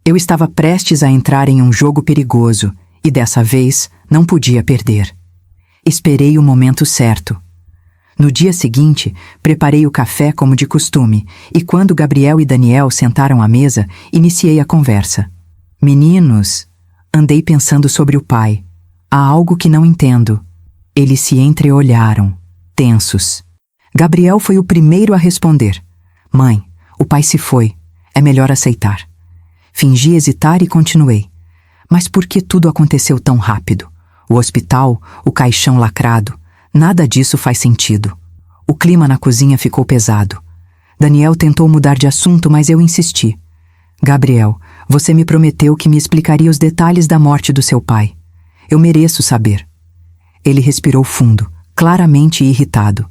[SPEAKER 1] Eu estava prestes a entrar em um jogo perigoso e, dessa vez, não podia perder. Esperei o momento certo. No dia seguinte, preparei o café como de costume e, quando Gabriel e Daniel sentaram à mesa, iniciei a conversa. "Meninos", andei pensando sobre o pai. "Há algo que não entendo." Eles se entreolharam, tensos. Gabriel foi o primeiro a responder. "Mãe, o pai se foi. É melhor aceitar." Fingi hesitar e continuei. "Mas por que tudo aconteceu tão rápido? O hospital, o caixão lacrado, nada disso faz sentido." O clima na cozinha ficou pesado. Daniel tentou mudar de assunto, mas eu insisti. "Gabriel, você me prometeu que me explicaria os detalhes da morte do seu pai. Eu mereço saber." Ele respirou fundo, claramente irritado.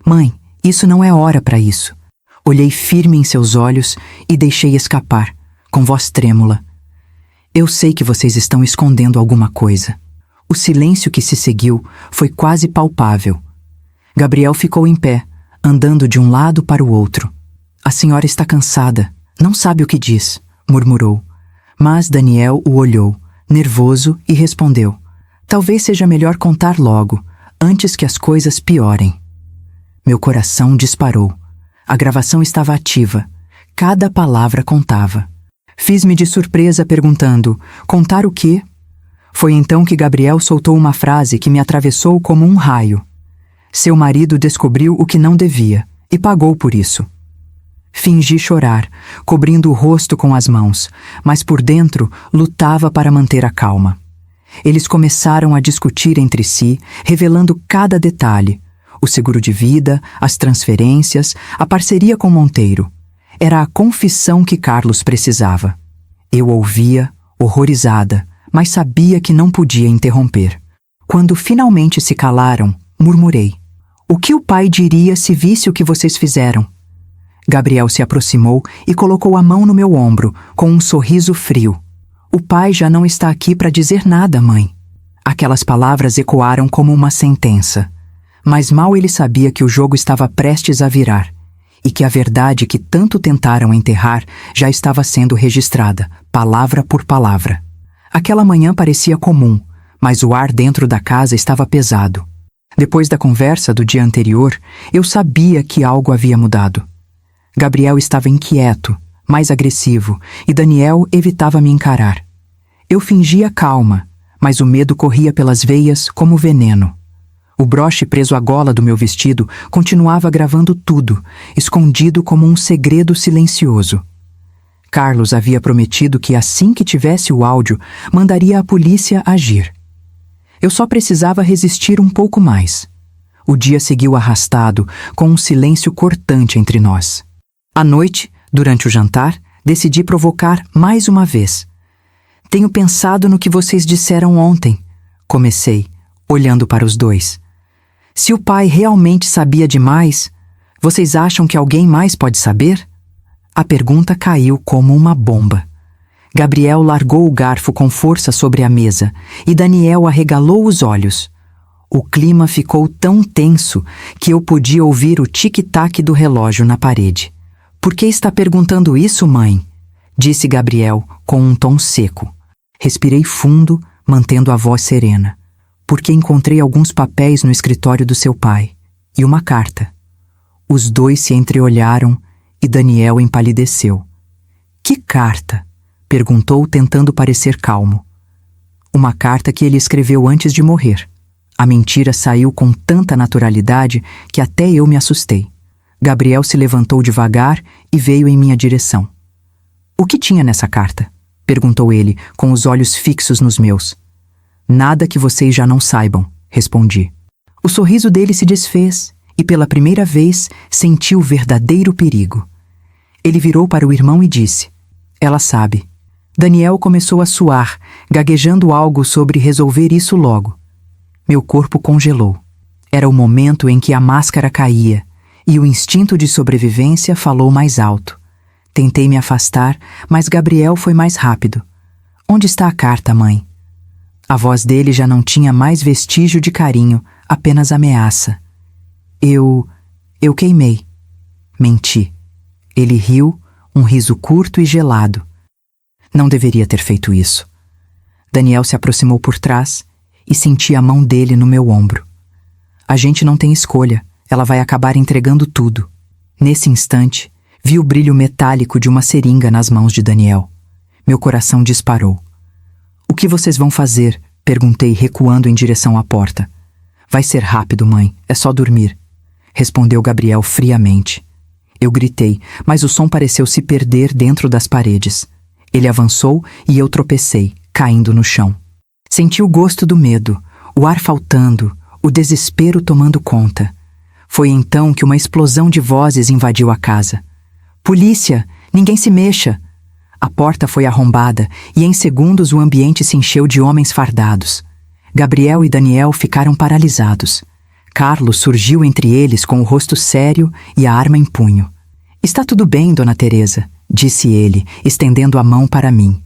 [SPEAKER 1] "Mãe, isso não é hora para isso." Olhei firme em seus olhos e deixei escapar, com voz trêmula. "Eu sei que vocês estão escondendo alguma coisa." O silêncio que se seguiu foi quase palpável. Gabriel ficou em pé, andando de um lado para o outro. "A senhora está cansada, não sabe o que diz", murmurou. Mas Daniel o olhou, nervoso, e respondeu: "Talvez seja melhor contar logo, antes que as coisas piorem." Meu coração disparou. A gravação estava ativa. Cada palavra contava. Fiz-me de surpresa perguntando: "Contar o quê?" Foi então que Gabriel soltou uma frase que me atravessou como um raio. "Seu marido descobriu o que não devia e pagou por isso." Fingi chorar, cobrindo o rosto com as mãos, mas por dentro lutava para manter a calma. Eles começaram a discutir entre si, revelando cada detalhe: o seguro de vida, as transferências, a parceria com Monteiro. Era a confissão que Carlos precisava. Eu ouvia, horrorizada, mas sabia que não podia interromper. Quando finalmente se calaram, murmurei: "O que o pai diria se visse o que vocês fizeram?" Gabriel se aproximou e colocou a mão no meu ombro, com um sorriso frio. "O pai já não está aqui para dizer nada, mãe." Aquelas palavras ecoaram como uma sentença. Mas mal ele sabia que o jogo estava prestes a virar, e que a verdade que tanto tentaram enterrar já estava sendo registrada, palavra por palavra. Aquela manhã parecia comum, mas o ar dentro da casa estava pesado. Depois da conversa do dia anterior, eu sabia que algo havia mudado. Gabriel estava inquieto, mais agressivo, e Daniel evitava me encarar. Eu fingia calma, mas o medo corria pelas veias como veneno. O broche preso à gola do meu vestido continuava gravando tudo, escondido como um segredo silencioso. Carlos havia prometido que assim que tivesse o áudio, mandaria a polícia agir. Eu só precisava resistir um pouco mais. O dia seguiu arrastado, com um silêncio cortante entre nós. À noite, durante o jantar, decidi provocar mais uma vez. Tenho pensado no que vocês disseram ontem, comecei, olhando para os dois. Se o pai realmente sabia demais, vocês acham que alguém mais pode saber? A pergunta caiu como uma bomba. Gabriel largou o garfo com força sobre a mesa e Daniel arregalou os olhos. O clima ficou tão tenso que eu podia ouvir o tic-tac do relógio na parede. Por que está perguntando isso, mãe? Disse Gabriel com um tom seco. Respirei fundo, mantendo a voz serena. Porque encontrei alguns papéis no escritório do seu pai e uma carta. Os dois se entreolharam e Daniel empalideceu. Que carta? Perguntou, tentando parecer calmo. Uma carta que ele escreveu antes de morrer. A mentira saiu com tanta naturalidade que até eu me assustei. Gabriel se levantou devagar e veio em minha direção. O que tinha nessa carta? Perguntou ele, com os olhos fixos nos meus. Nada que vocês já não saibam, respondi. O sorriso dele se desfez e pela primeira vez senti o verdadeiro perigo. Ele virou para o irmão e disse: Ela sabe. Daniel começou a suar, gaguejando algo sobre resolver isso logo. Meu corpo congelou. Era o momento em que a máscara caía e o instinto de sobrevivência falou mais alto. Tentei me afastar, mas Gabriel foi mais rápido. Onde está a carta, mãe? A voz dele já não tinha mais vestígio de carinho, apenas ameaça. Eu queimei. Menti. Ele riu, um riso curto e gelado. Não deveria ter feito isso. Daniel se aproximou por trás e senti a mão dele no meu ombro. A gente não tem escolha, ela vai acabar entregando tudo. Nesse instante, vi o brilho metálico de uma seringa nas mãos de Daniel. Meu coração disparou. O que vocês vão fazer? Perguntei, recuando em direção à porta. Vai ser rápido, mãe, é só dormir. Respondeu Gabriel friamente. Eu gritei, mas o som pareceu se perder dentro das paredes. Ele avançou e eu tropecei, caindo no chão. Senti o gosto do medo, o ar faltando, o desespero tomando conta. Foi então que uma explosão de vozes invadiu a casa. Polícia! Ninguém se mexa! A porta foi arrombada e em segundos o ambiente se encheu de homens fardados. Gabriel e Daniel ficaram paralisados. Carlos surgiu entre eles com o rosto sério e a arma em punho. Está tudo bem, Dona Teresa, disse ele, estendendo a mão para mim.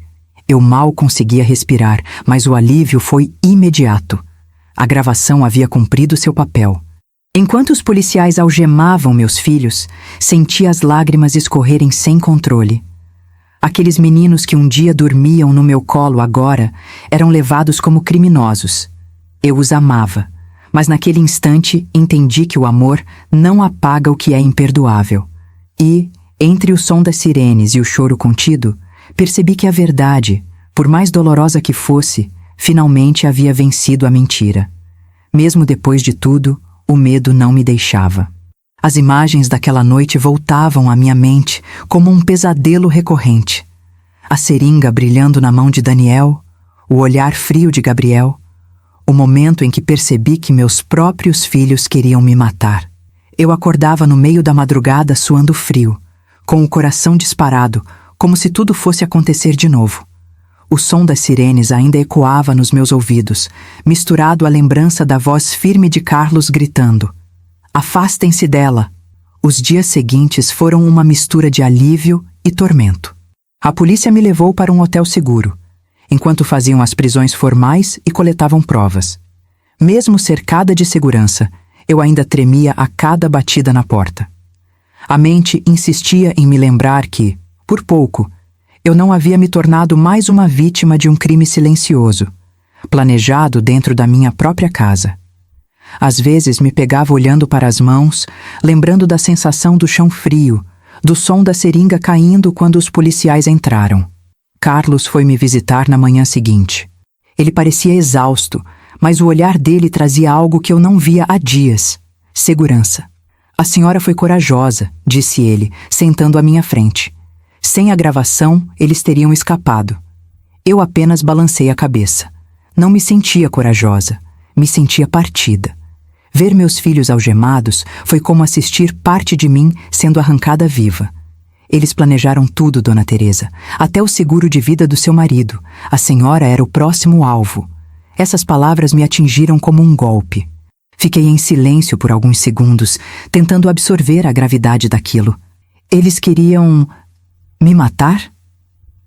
[SPEAKER 1] Eu mal conseguia respirar, mas o alívio foi imediato. A gravação havia cumprido seu papel. Enquanto os policiais algemavam meus filhos, senti as lágrimas escorrerem sem controle. Aqueles meninos que um dia dormiam no meu colo agora eram levados como criminosos. Eu os amava, mas naquele instante entendi que o amor não apaga o que é imperdoável. E, entre o som das sirenes e o choro contido, percebi que a verdade, por mais dolorosa que fosse, finalmente havia vencido a mentira. Mesmo depois de tudo, o medo não me deixava. As imagens daquela noite voltavam à minha mente como um pesadelo recorrente. A seringa brilhando na mão de Daniel, o olhar frio de Gabriel, o momento em que percebi que meus próprios filhos queriam me matar. Eu acordava no meio da madrugada suando frio, com o coração disparado, como se tudo fosse acontecer de novo. O som das sirenes ainda ecoava nos meus ouvidos, misturado à lembrança da voz firme de Carlos gritando: Afastem-se dela! Os dias seguintes foram uma mistura de alívio e tormento. A polícia me levou para um hotel seguro, enquanto faziam as prisões formais e coletavam provas. Mesmo cercada de segurança, eu ainda tremia a cada batida na porta. A mente insistia em me lembrar que, por pouco, eu não havia me tornado mais uma vítima de um crime silencioso, planejado dentro da minha própria casa. Às vezes me pegava olhando para as mãos, lembrando da sensação do chão frio, do som da seringa caindo quando os policiais entraram. Carlos foi me visitar na manhã seguinte. Ele parecia exausto, mas o olhar dele trazia algo que eu não via há dias: segurança. A senhora foi corajosa, disse ele, sentando à minha frente. Sem a gravação, eles teriam escapado. Eu apenas balancei a cabeça. Não me sentia corajosa, me sentia partida. Ver meus filhos algemados foi como assistir parte de mim sendo arrancada viva. Eles planejaram tudo, Dona Teresa, até o seguro de vida do seu marido. A senhora era o próximo alvo. Essas palavras me atingiram como um golpe. Fiquei em silêncio por alguns segundos, tentando absorver a gravidade daquilo. Eles queriam me matar?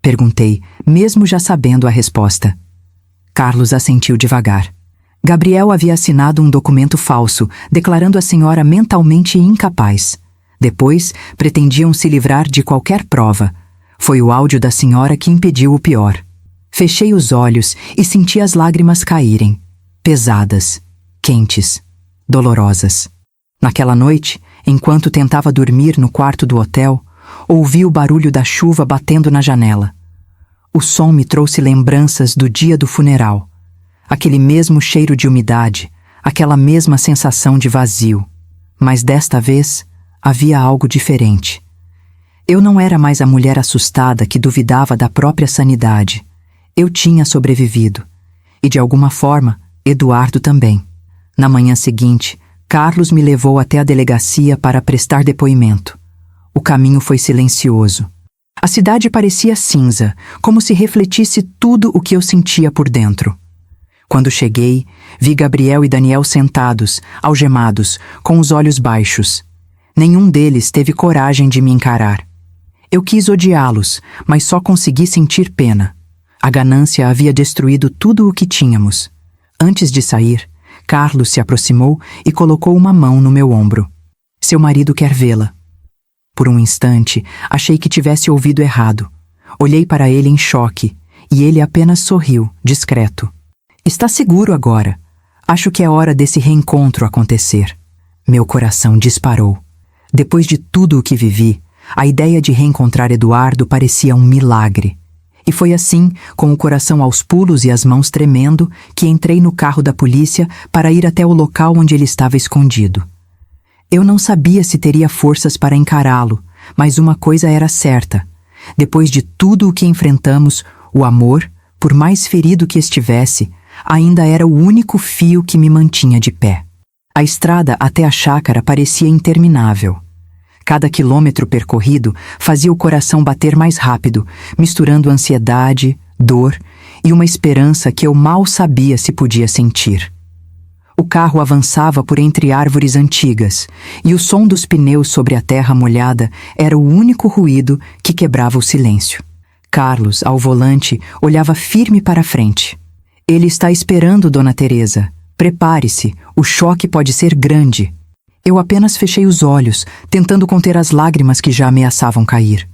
[SPEAKER 1] Perguntei, mesmo já sabendo a resposta. Carlos assentiu devagar. Gabriel havia assinado um documento falso, declarando a senhora mentalmente incapaz. Depois, pretendiam se livrar de qualquer prova. Foi o áudio da senhora que impediu o pior. Fechei os olhos e senti as lágrimas caírem. Pesadas, quentes, dolorosas. Naquela noite, enquanto tentava dormir no quarto do hotel, ouvi o barulho da chuva batendo na janela. O som me trouxe lembranças do dia do funeral. Aquele mesmo cheiro de umidade, aquela mesma sensação de vazio. Mas desta vez, havia algo diferente. Eu não era mais a mulher assustada que duvidava da própria sanidade. Eu tinha sobrevivido. E de alguma forma, Eduardo também. Na manhã seguinte, Carlos me levou até a delegacia para prestar depoimento. O caminho foi silencioso. A cidade parecia cinza, como se refletisse tudo o que eu sentia por dentro. Quando cheguei, vi Gabriel e Daniel sentados, algemados, com os olhos baixos. Nenhum deles teve coragem de me encarar. Eu quis odiá-los, mas só consegui sentir pena. A ganância havia destruído tudo o que tínhamos. Antes de sair, Carlos se aproximou e colocou uma mão no meu ombro. Seu marido quer vê-la. Por um instante, achei que tivesse ouvido errado. Olhei para ele em choque, e ele apenas sorriu, discreto. Está seguro agora. Acho que é hora desse reencontro acontecer. Meu coração disparou. Depois de tudo o que vivi, a ideia de reencontrar Eduardo parecia um milagre. E foi assim, com o coração aos pulos e as mãos tremendo, que entrei no carro da polícia para ir até o local onde ele estava escondido. Eu não sabia se teria forças para encará-lo, mas uma coisa era certa. Depois de tudo o que enfrentamos, o amor, por mais ferido que estivesse, ainda era o único fio que me mantinha de pé. A estrada até a chácara parecia interminável. Cada quilômetro percorrido fazia o coração bater mais rápido, misturando ansiedade, dor e uma esperança que eu mal sabia se podia sentir. O carro avançava por entre árvores antigas, e o som dos pneus sobre a terra molhada era o único ruído que quebrava o silêncio. Carlos, ao volante, olhava firme para a frente. Ele está esperando, Dona Teresa. Prepare-se, o choque pode ser grande. Eu apenas fechei os olhos, tentando conter as lágrimas que já ameaçavam cair.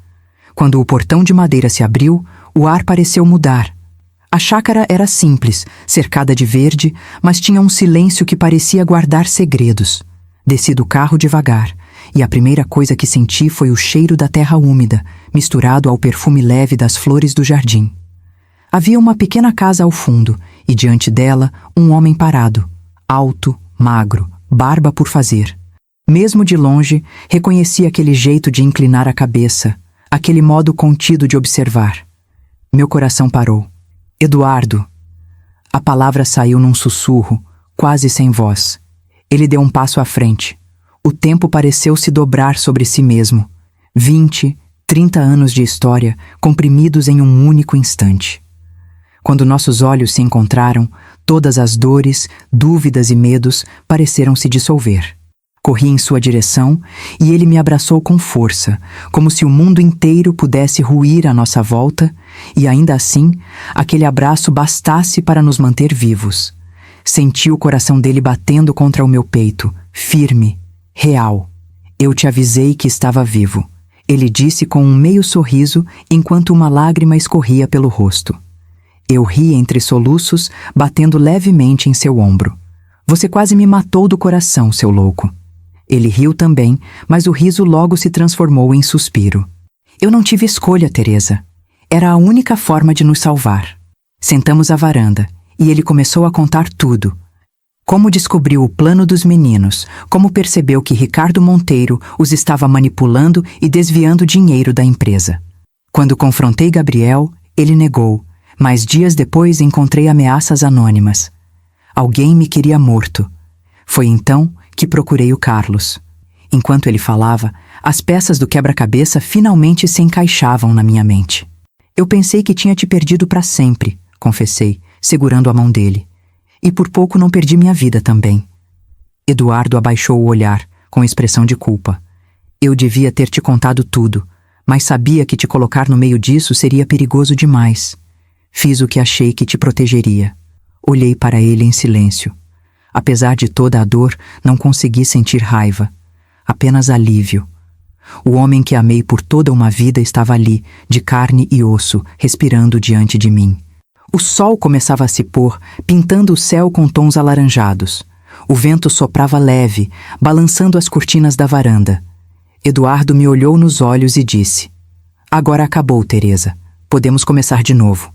[SPEAKER 1] Quando o portão de madeira se abriu, o ar pareceu mudar. A chácara era simples, cercada de verde, mas tinha um silêncio que parecia guardar segredos. Desci do carro devagar, e a primeira coisa que senti foi o cheiro da terra úmida, misturado ao perfume leve das flores do jardim. Havia uma pequena casa ao fundo, e diante dela, um homem parado, alto, magro, barba por fazer. Mesmo de longe, reconheci aquele jeito de inclinar a cabeça, aquele modo contido de observar. Meu coração parou. Eduardo. A palavra saiu num sussurro, quase sem voz. Ele deu um passo à frente. O tempo pareceu se dobrar sobre si mesmo. 20, 30 anos de história, comprimidos em um único instante. Quando nossos olhos se encontraram, todas as dores, dúvidas e medos pareceram se dissolver. Corri em sua direção e ele me abraçou com força, como se o mundo inteiro pudesse ruir à nossa volta, e ainda assim, aquele abraço bastasse para nos manter vivos. Senti o coração dele batendo contra o meu peito, firme, real. Eu te avisei que estava vivo, ele disse com um meio sorriso enquanto uma lágrima escorria pelo rosto. Eu ri entre soluços, batendo levemente em seu ombro. Você quase me matou do coração, seu louco. Ele riu também, mas o riso logo se transformou em suspiro. Eu não tive escolha, Teresa. Era a única forma de nos salvar. Sentamos à varanda, e ele começou a contar tudo. Como descobriu o plano dos meninos, como percebeu que Ricardo Monteiro os estava manipulando e desviando dinheiro da empresa. Quando confrontei Gabriel, ele negou, mas dias depois encontrei ameaças anônimas. Alguém me queria morto. Foi então que procurei o Carlos. Enquanto ele falava, as peças do quebra-cabeça finalmente se encaixavam na minha mente. Eu pensei que tinha te perdido para sempre, confessei, segurando a mão dele. E por pouco não perdi minha vida também. Eduardo abaixou o olhar, com expressão de culpa. Eu devia ter te contado tudo, mas sabia que te colocar no meio disso seria perigoso demais. Fiz o que achei que te protegeria. Olhei para ele em silêncio. Apesar de toda a dor, não consegui sentir raiva. Apenas alívio. O homem que amei por toda uma vida estava ali, de carne e osso, respirando diante de mim. O sol começava a se pôr, pintando o céu com tons alaranjados. O vento soprava leve, balançando as cortinas da varanda. Eduardo me olhou nos olhos e disse: "Agora acabou, Teresa. Podemos começar de novo."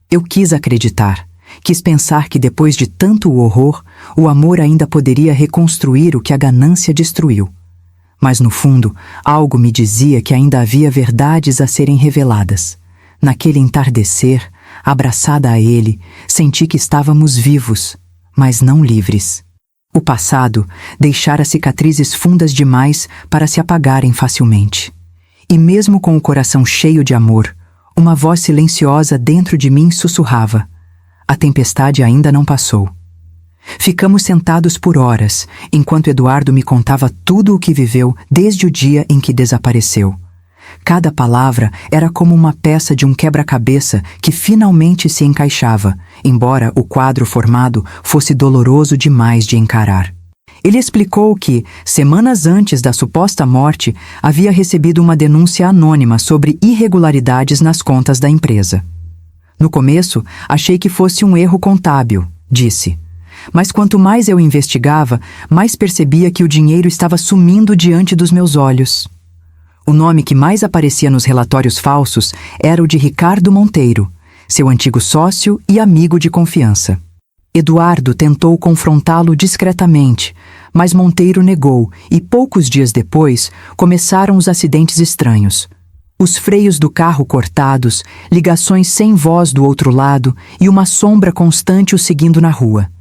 [SPEAKER 1] Eu quis acreditar. Quis pensar que depois de tanto horror, o amor ainda poderia reconstruir o que a ganância destruiu. Mas no fundo, algo me dizia que ainda havia verdades a serem reveladas. Naquele entardecer, abraçada a ele, senti que estávamos vivos, mas não livres. O passado deixara cicatrizes fundas demais para se apagarem facilmente. E mesmo com o coração cheio de amor, uma voz silenciosa dentro de mim sussurrava: "A tempestade ainda não passou." Ficamos sentados por horas, enquanto Eduardo me contava tudo o que viveu desde o dia em que desapareceu. Cada palavra era como uma peça de um quebra-cabeça que finalmente se encaixava, embora o quadro formado fosse doloroso demais de encarar. Ele explicou que, semanas antes da suposta morte, havia recebido uma denúncia anônima sobre irregularidades nas contas da empresa. "No começo, achei que fosse um erro contábil", disse. "Mas quanto mais eu investigava, mais percebia que o dinheiro estava sumindo diante dos meus olhos." O nome que mais aparecia nos relatórios falsos era o de Ricardo Monteiro, seu antigo sócio e amigo de confiança. Eduardo tentou confrontá-lo discretamente, mas Monteiro negou e poucos dias depois começaram os acidentes estranhos. Os freios do carro cortados, ligações sem voz do outro lado e uma sombra constante o seguindo na rua.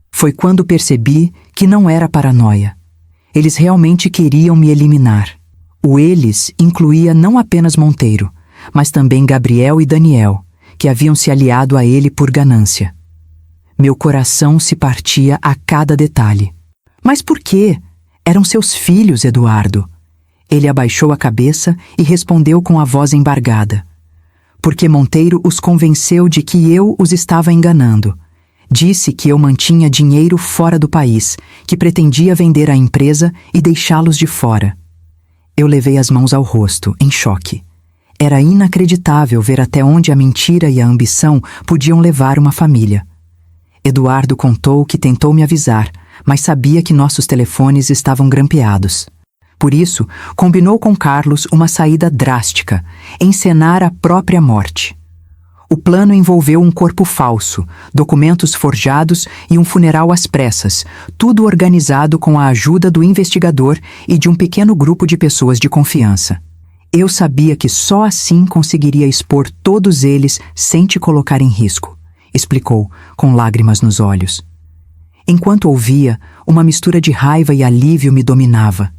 [SPEAKER 1] Foi quando percebi que não era paranoia. Eles realmente queriam me eliminar. O eles incluía não apenas Monteiro, mas também Gabriel e Daniel, que haviam se aliado a ele por ganância. Meu coração se partia a cada detalhe. Mas por quê? Eram seus filhos, Eduardo. Ele abaixou a cabeça e respondeu com a voz embargada. Porque Monteiro os convenceu de que eu os estava enganando. Disse que eu mantinha dinheiro fora do país, que pretendia vender a empresa e deixá-los de fora. Eu levei as mãos ao rosto, em choque. Era inacreditável ver até onde a mentira e a ambição podiam levar uma família. Eduardo contou que tentou me avisar, mas sabia que nossos telefones estavam grampeados. Por isso, combinou com Carlos uma saída drástica, encenar a própria morte. O plano envolveu um corpo falso, documentos forjados e um funeral às pressas, tudo organizado com a ajuda do investigador e de um pequeno grupo de pessoas de confiança. Eu sabia que só assim conseguiria expor todos eles sem te colocar em risco, explicou, com lágrimas nos olhos. Enquanto ouvia, uma mistura de raiva e alívio me dominava.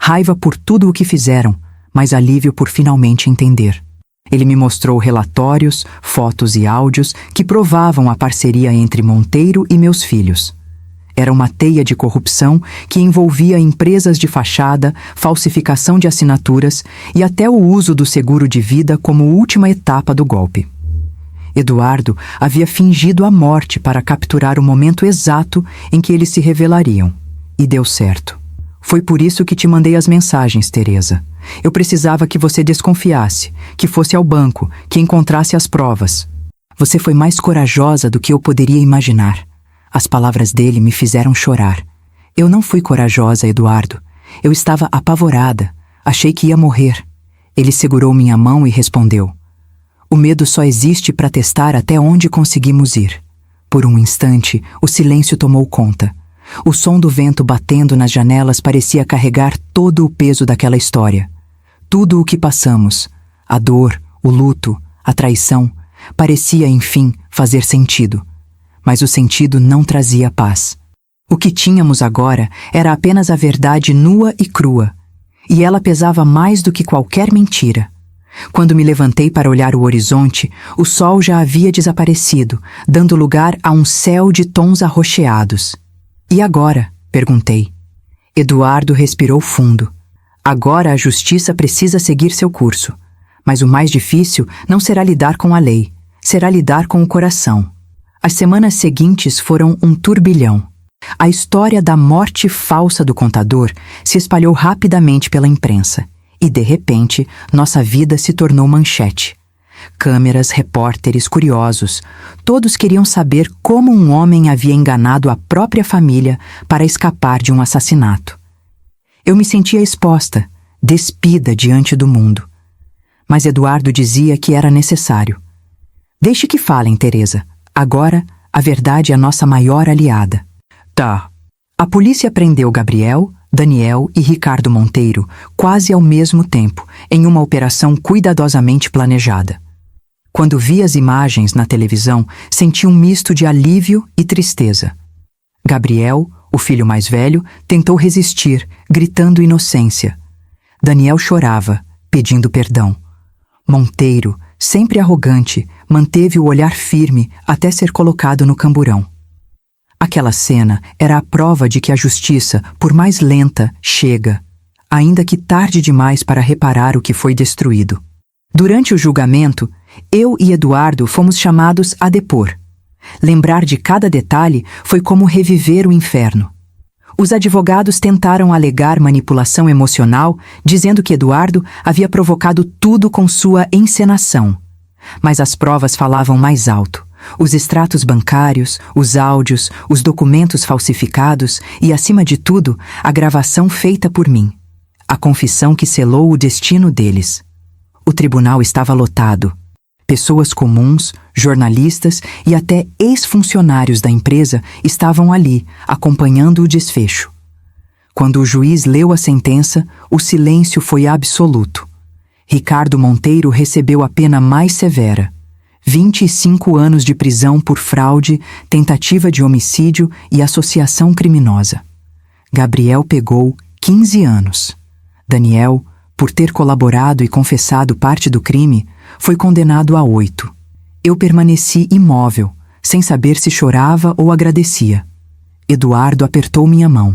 [SPEAKER 1] Raiva por tudo o que fizeram, mas alívio por finalmente entender. Ele me mostrou relatórios, fotos e áudios que provavam a parceria entre Monteiro e meus filhos. Era uma teia de corrupção que envolvia empresas de fachada, falsificação de assinaturas e até o uso do seguro de vida como última etapa do golpe. Eduardo havia fingido a morte para capturar o momento exato em que eles se revelariam. E deu certo. Foi por isso que te mandei as mensagens, Teresa. Eu precisava que você desconfiasse, que fosse ao banco, que encontrasse as provas. Você foi mais corajosa do que eu poderia imaginar. As palavras dele me fizeram chorar. Eu não fui corajosa, Eduardo. Eu estava apavorada. Achei que ia morrer. Ele segurou minha mão e respondeu: o medo só existe para testar até onde conseguimos ir. Por um instante, o silêncio tomou conta. O som do vento batendo nas janelas parecia carregar todo o peso daquela história. Tudo o que passamos, a dor, o luto, a traição, parecia, enfim, fazer sentido. Mas o sentido não trazia paz. O que tínhamos agora era apenas a verdade nua e crua, e ela pesava mais do que qualquer mentira. Quando me levantei para olhar o horizonte, o sol já havia desaparecido, dando lugar a um céu de tons arroxeados. E agora? Perguntei. Eduardo respirou fundo. Agora a justiça precisa seguir seu curso. Mas o mais difícil não será lidar com a lei, será lidar com o coração. As semanas seguintes foram um turbilhão. A história da morte falsa do contador se espalhou rapidamente pela imprensa. E, de repente, nossa vida se tornou manchete. Câmeras, repórteres, curiosos, todos queriam saber como um homem havia enganado a própria família para escapar de um assassinato. Eu me sentia exposta, despida diante do mundo. Mas Eduardo dizia que era necessário. Deixe que falem, Teresa. Agora, a verdade é a nossa maior aliada. Tá. A polícia prendeu Gabriel, Daniel e Ricardo Monteiro quase ao mesmo tempo, em uma operação cuidadosamente planejada. Quando vi as imagens na televisão, senti um misto de alívio e tristeza. Gabriel, o filho mais velho, tentou resistir, gritando inocência. Daniel chorava, pedindo perdão. Monteiro, sempre arrogante, manteve o olhar firme até ser colocado no camburão. Aquela cena era a prova de que a justiça, por mais lenta, chega, ainda que tarde demais para reparar o que foi destruído. Durante o julgamento, eu e Eduardo fomos chamados a depor. Lembrar de cada detalhe foi como reviver o inferno. Os advogados tentaram alegar manipulação emocional, dizendo que Eduardo havia provocado tudo com sua encenação. Mas as provas falavam mais alto. Os extratos bancários, os áudios, os documentos falsificados e, acima de tudo, a gravação feita por mim. A confissão que selou o destino deles. O tribunal estava lotado. Pessoas comuns, jornalistas e até ex-funcionários da empresa estavam ali, acompanhando o desfecho. Quando o juiz leu a sentença, o silêncio foi absoluto. Ricardo Monteiro recebeu a pena mais severa. 25 anos de prisão por fraude, tentativa de homicídio e associação criminosa. Gabriel pegou 15 anos. Daniel, por ter colaborado e confessado parte do crime, foi condenado a 8. Eu permaneci imóvel, sem saber se chorava ou agradecia. Eduardo apertou minha mão.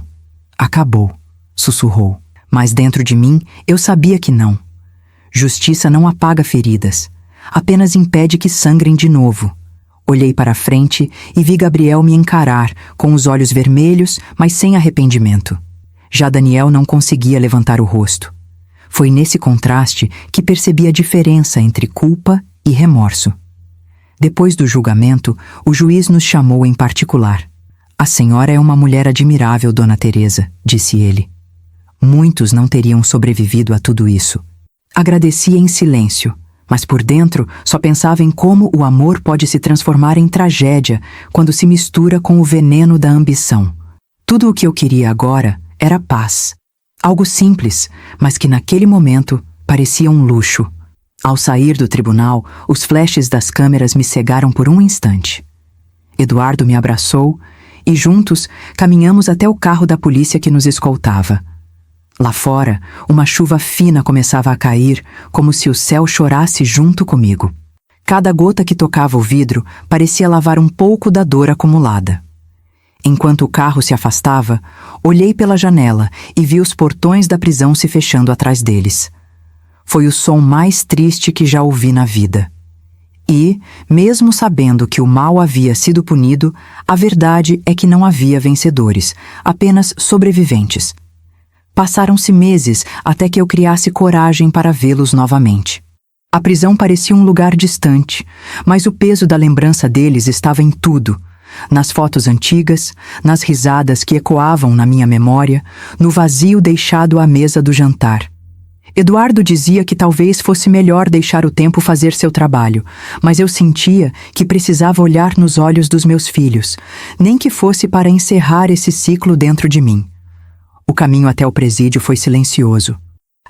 [SPEAKER 1] Acabou, sussurrou. Mas dentro de mim, eu sabia que não. Justiça não apaga feridas. Apenas impede que sangrem de novo. Olhei para a frente e vi Gabriel me encarar, com os olhos vermelhos, mas sem arrependimento. Já Daniel não conseguia levantar o rosto. Foi nesse contraste que percebi a diferença entre culpa e remorso. Depois do julgamento, o juiz nos chamou em particular. A senhora é uma mulher admirável, Dona Teresa, disse ele. Muitos não teriam sobrevivido a tudo isso. Agradecia em silêncio. Mas por dentro só pensava em como o amor pode se transformar em tragédia quando se mistura com o veneno da ambição. Tudo o que eu queria agora era paz. Algo simples, mas que naquele momento parecia um luxo. Ao sair do tribunal, os flashes das câmeras me cegaram por um instante. Eduardo me abraçou e juntos caminhamos até o carro da polícia que nos escoltava. Lá fora, uma chuva fina começava a cair, como se o céu chorasse junto comigo. Cada gota que tocava o vidro parecia lavar um pouco da dor acumulada. Enquanto o carro se afastava, olhei pela janela e vi os portões da prisão se fechando atrás deles. Foi o som mais triste que já ouvi na vida. E, mesmo sabendo que o mal havia sido punido, a verdade é que não havia vencedores, apenas sobreviventes. Passaram-se meses até que eu criasse coragem para vê-los novamente. A prisão parecia um lugar distante, mas o peso da lembrança deles estava em tudo. Nas fotos antigas, nas risadas que ecoavam na minha memória, no vazio deixado à mesa do jantar. Eduardo dizia que talvez fosse melhor deixar o tempo fazer seu trabalho, mas eu sentia que precisava olhar nos olhos dos meus filhos, nem que fosse para encerrar esse ciclo dentro de mim. O caminho até o presídio foi silencioso.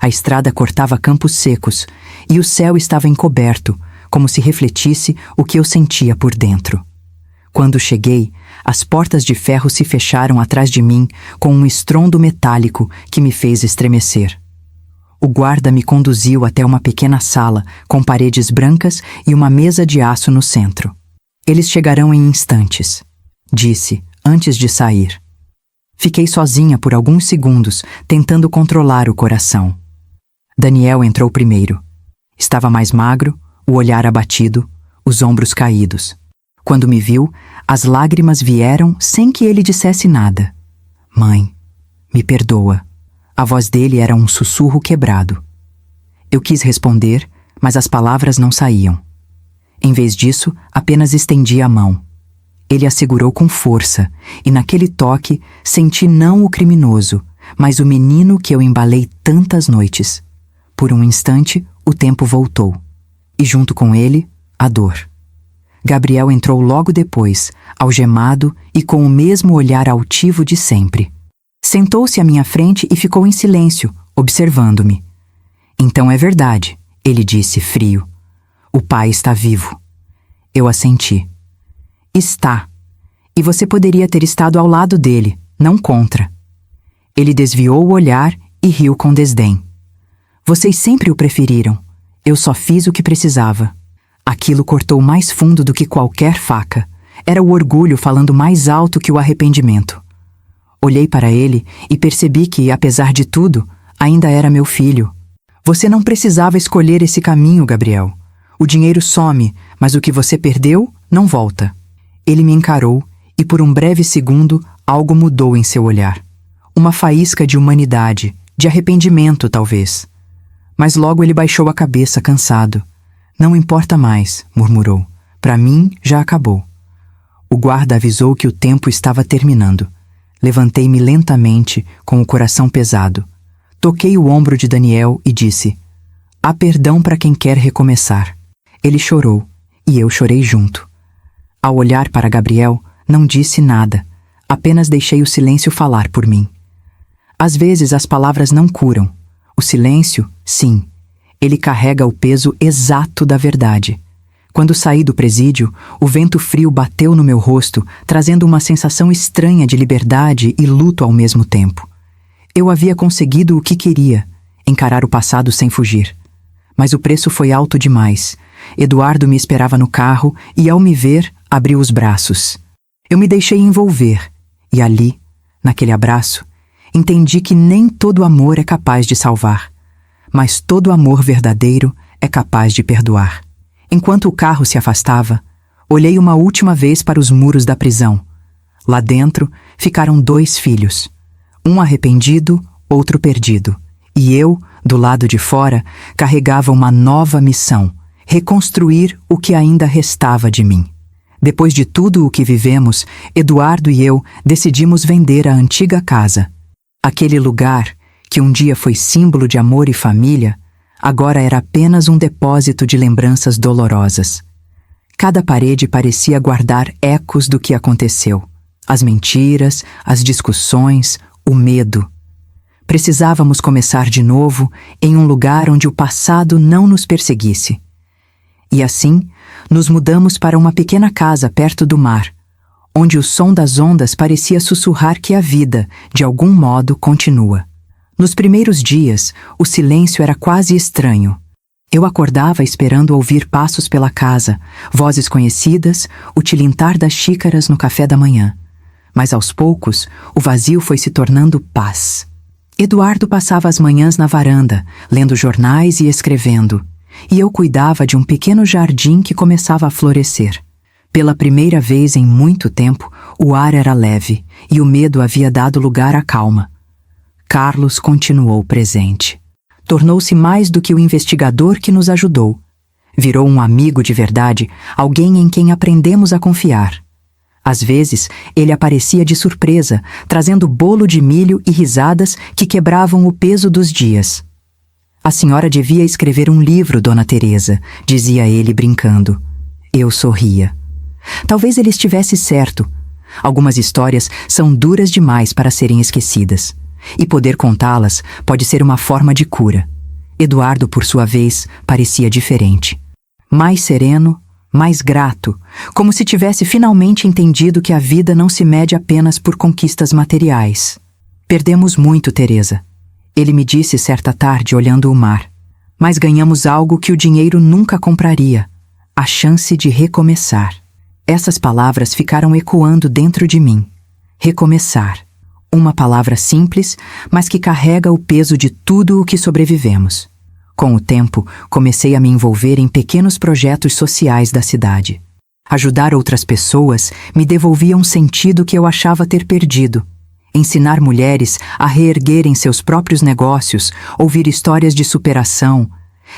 [SPEAKER 1] A estrada cortava campos secos e o céu estava encoberto, como se refletisse o que eu sentia por dentro. Quando cheguei, as portas de ferro se fecharam atrás de mim com um estrondo metálico que me fez estremecer. O guarda me conduziu até uma pequena sala com paredes brancas e uma mesa de aço no centro. Eles chegarão em instantes, disse antes de sair. Fiquei sozinha por alguns segundos, tentando controlar o coração. Daniel entrou primeiro. Estava mais magro, o olhar abatido, os ombros caídos. Quando me viu, as lágrimas vieram sem que ele dissesse nada. Mãe, me perdoa. A voz dele era um sussurro quebrado. Eu quis responder, mas as palavras não saíam. Em vez disso, apenas estendi a mão. Ele a segurou com força, e naquele toque senti não o criminoso, mas o menino que eu embalei tantas noites. Por um instante, o tempo voltou. E junto com ele, a dor. Gabriel entrou logo depois, algemado e com o mesmo olhar altivo de sempre. Sentou-se à minha frente e ficou em silêncio, observando-me. Então é verdade, ele disse frio. O pai está vivo. Eu assenti. Está. E você poderia ter estado ao lado dele, não contra. Ele desviou o olhar e riu com desdém. Vocês sempre o preferiram. Eu só fiz o que precisava. Aquilo cortou mais fundo do que qualquer faca. Era o orgulho falando mais alto que o arrependimento. Olhei para ele e percebi que, apesar de tudo, ainda era meu filho. Você não precisava escolher esse caminho, Gabriel. O dinheiro some, mas o que você perdeu não volta. Ele me encarou e, por um breve segundo, algo mudou em seu olhar. Uma faísca de humanidade, de arrependimento, talvez. Mas logo ele baixou a cabeça, cansado. Não importa mais, murmurou. Para mim, já acabou. O guarda avisou que o tempo estava terminando. Levantei-me lentamente, com o coração pesado. Toquei o ombro de Daniel e disse: há perdão para quem quer recomeçar. Ele chorou, e eu chorei junto. Ao olhar para Gabriel, não disse nada, apenas deixei o silêncio falar por mim. Às vezes as palavras não curam. O silêncio, sim. Ele carrega o peso exato da verdade. Quando saí do presídio, o vento frio bateu no meu rosto, trazendo uma sensação estranha de liberdade e luto ao mesmo tempo. Eu havia conseguido o que queria, encarar o passado sem fugir. Mas o preço foi alto demais. Eduardo me esperava no carro e, ao me ver, abriu os braços. Eu me deixei envolver, e ali, naquele abraço, entendi que nem todo amor é capaz de salvar, mas todo amor verdadeiro é capaz de perdoar. Enquanto o carro se afastava, olhei uma última vez para os muros da prisão. Lá dentro ficaram 2 filhos, um arrependido, outro perdido, e eu, do lado de fora, carregava uma nova missão: reconstruir o que ainda restava de mim. Depois de tudo o que vivemos, Eduardo e eu decidimos vender a antiga casa. Aquele lugar, que um dia foi símbolo de amor e família, agora era apenas um depósito de lembranças dolorosas. Cada parede parecia guardar ecos do que aconteceu. As mentiras, as discussões, o medo. Precisávamos começar de novo em um lugar onde o passado não nos perseguisse. E assim, nos mudamos para uma pequena casa perto do mar, onde o som das ondas parecia sussurrar que a vida, de algum modo, continua. Nos primeiros dias, o silêncio era quase estranho. Eu acordava esperando ouvir passos pela casa, vozes conhecidas, o tilintar das xícaras no café da manhã. Mas aos poucos, o vazio foi se tornando paz. Eduardo passava as manhãs na varanda, lendo jornais e escrevendo, e eu cuidava de um pequeno jardim que começava a florescer. Pela primeira vez em muito tempo, o ar era leve, e o medo havia dado lugar à calma. Carlos continuou presente. Tornou-se mais do que o investigador que nos ajudou, Virou um amigo de verdade, alguém em quem aprendemos a confiar. Às vezes, ele aparecia de surpresa, trazendo bolo de milho e risadas que quebravam o peso dos dias. A senhora devia escrever um livro, Dona Teresa, dizia ele brincando. Eu sorria. Talvez ele estivesse certo. Algumas histórias são duras demais para serem esquecidas, e poder contá-las pode ser uma forma de cura. Eduardo, por sua vez, parecia diferente. Mais sereno, mais grato, como se tivesse finalmente entendido que a vida não se mede apenas por conquistas materiais. Perdemos muito, Teresa. Ele me disse certa tarde olhando o mar. Mas ganhamos algo que o dinheiro nunca compraria: a chance de recomeçar. Essas palavras ficaram ecoando dentro de mim. Recomeçar. Uma palavra simples, mas que carrega o peso de tudo o que sobrevivemos. Com o tempo, comecei a me envolver em pequenos projetos sociais da cidade. Ajudar outras pessoas me devolvia um sentido que eu achava ter perdido. Ensinar mulheres a reerguerem seus próprios negócios, ouvir histórias de superação.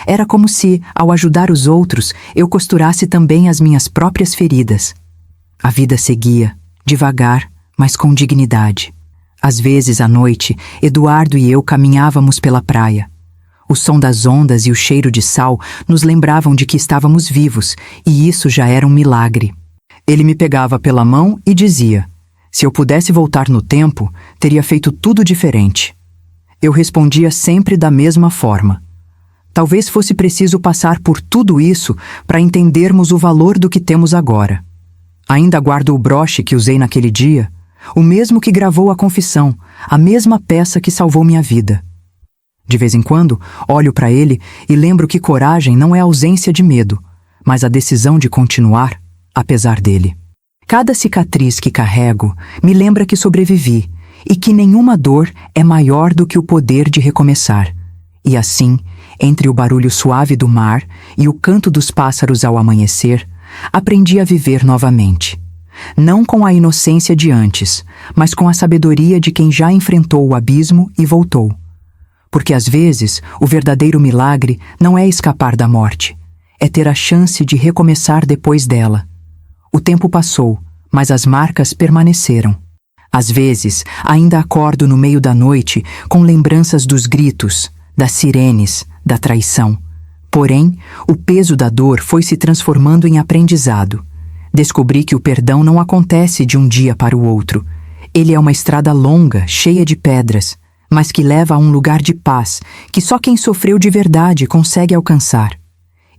[SPEAKER 1] Era como se, ao ajudar os outros, eu costurasse também as minhas próprias feridas. A vida seguia, devagar, mas com dignidade. Às vezes, à noite, Eduardo e eu caminhávamos pela praia. O som das ondas e o cheiro de sal nos lembravam de que estávamos vivos, e isso já era um milagre. Ele me pegava pela mão e dizia: se eu pudesse voltar no tempo, teria feito tudo diferente. Eu respondia sempre da mesma forma. Talvez fosse preciso passar por tudo isso para entendermos o valor do que temos agora. Ainda guardo o broche que usei naquele dia, o mesmo que gravou a confissão, a mesma peça que salvou minha vida. De vez em quando, olho para ele e lembro que coragem não é ausência de medo, mas a decisão de continuar, apesar dele. Cada cicatriz que carrego me lembra que sobrevivi e que nenhuma dor é maior do que o poder de recomeçar. E assim, entre o barulho suave do mar e o canto dos pássaros ao amanhecer, aprendi a viver novamente. Não com a inocência de antes, mas com a sabedoria de quem já enfrentou o abismo e voltou. Porque às vezes o verdadeiro milagre não é escapar da morte, é ter a chance de recomeçar depois dela. O tempo passou, mas as marcas permaneceram. Às vezes, ainda acordo no meio da noite com lembranças dos gritos, das sirenes, da traição. Porém, o peso da dor foi se transformando em aprendizado. Descobri que o perdão não acontece de um dia para o outro. Ele é uma estrada longa, cheia de pedras, mas que leva a um lugar de paz que só quem sofreu de verdade consegue alcançar.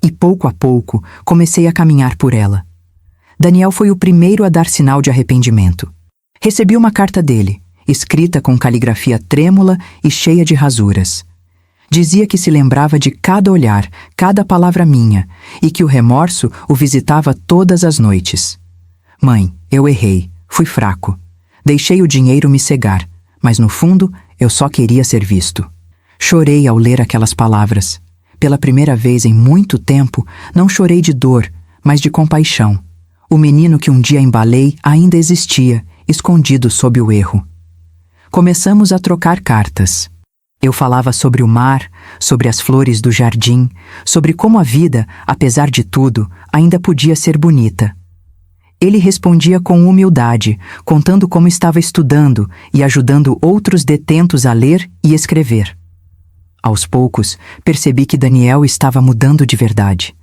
[SPEAKER 1] E pouco a pouco comecei a caminhar por ela. Daniel foi o primeiro a dar sinal de arrependimento. Recebi uma carta dele, escrita com caligrafia trêmula e cheia de rasuras. Dizia que se lembrava de cada olhar, cada palavra minha, e que o remorso o visitava todas as noites. Mãe, eu errei, fui fraco. Deixei o dinheiro me cegar, mas no fundo eu só queria ser visto. Chorei ao ler aquelas palavras. Pela primeira vez em muito tempo, não chorei de dor, mas de compaixão. O menino que um dia embalei ainda existia, escondido sob o erro. Começamos a trocar cartas. Eu falava sobre o mar, sobre as flores do jardim, sobre como a vida, apesar de tudo, ainda podia ser bonita. Ele respondia com humildade, contando como estava estudando e ajudando outros detentos a ler e escrever. Aos poucos, percebi que Daniel estava mudando de verdade.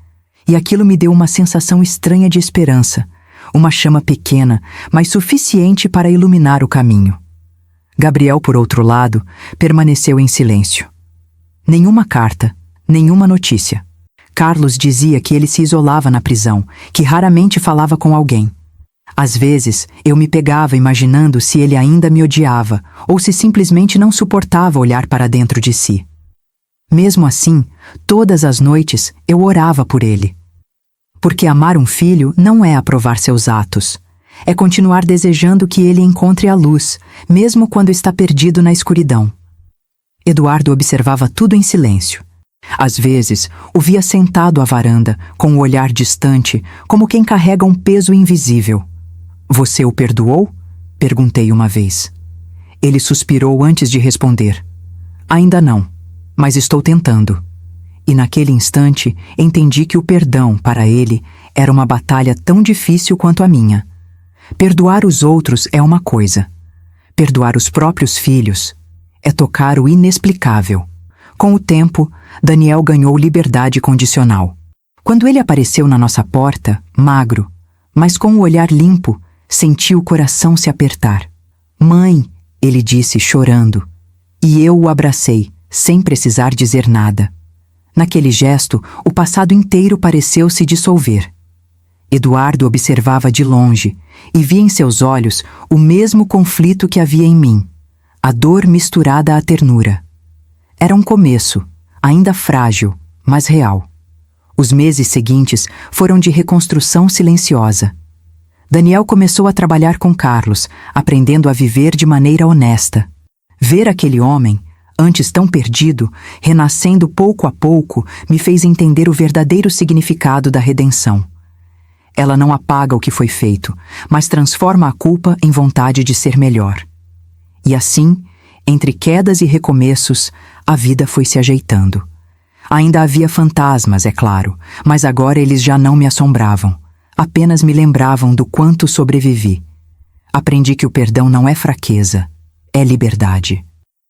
[SPEAKER 1] E aquilo me deu uma sensação estranha de esperança, uma chama pequena, mas suficiente para iluminar o caminho. Gabriel, por outro lado, permaneceu em silêncio. Nenhuma carta, nenhuma notícia. Carlos dizia que ele se isolava na prisão, que raramente falava com alguém. Às vezes, eu me pegava imaginando se ele ainda me odiava ou se simplesmente não suportava olhar para dentro de si. Mesmo assim, todas as noites eu orava por ele. Porque amar um filho não é aprovar seus atos. É continuar desejando que ele encontre a luz, mesmo quando está perdido na escuridão. Eduardo observava tudo em silêncio. Às vezes, o via sentado à varanda, com o olhar distante, como quem carrega um peso invisível. Você o perdoou? Perguntei uma vez. Ele suspirou antes de responder. Ainda não, mas estou tentando. E naquele instante entendi que o perdão, para ele, era uma batalha tão difícil quanto a minha. Perdoar os outros é uma coisa. Perdoar os próprios filhos é tocar o inexplicável. Com o tempo, Daniel ganhou liberdade condicional. Quando ele apareceu na nossa porta, magro, mas com o olhar limpo, senti o coração se apertar. "Mãe", ele disse chorando, e eu o abracei, sem precisar dizer nada. Naquele gesto, o passado inteiro pareceu se dissolver. Eduardo observava de longe e via em seus olhos o mesmo conflito que havia em mim, a dor misturada à ternura. Era um começo, ainda frágil, mas real. Os meses seguintes foram de reconstrução silenciosa. Daniel começou a trabalhar com Carlos, aprendendo a viver de maneira honesta. Ver aquele homem, antes tão perdido, renascendo pouco a pouco, me fez entender o verdadeiro significado da redenção. Ela não apaga o que foi feito, mas transforma a culpa em vontade de ser melhor. E assim, entre quedas e recomeços, a vida foi se ajeitando. Ainda havia fantasmas, é claro, mas agora eles já não me assombravam. Apenas me lembravam do quanto sobrevivi. Aprendi que o perdão não é fraqueza, é liberdade.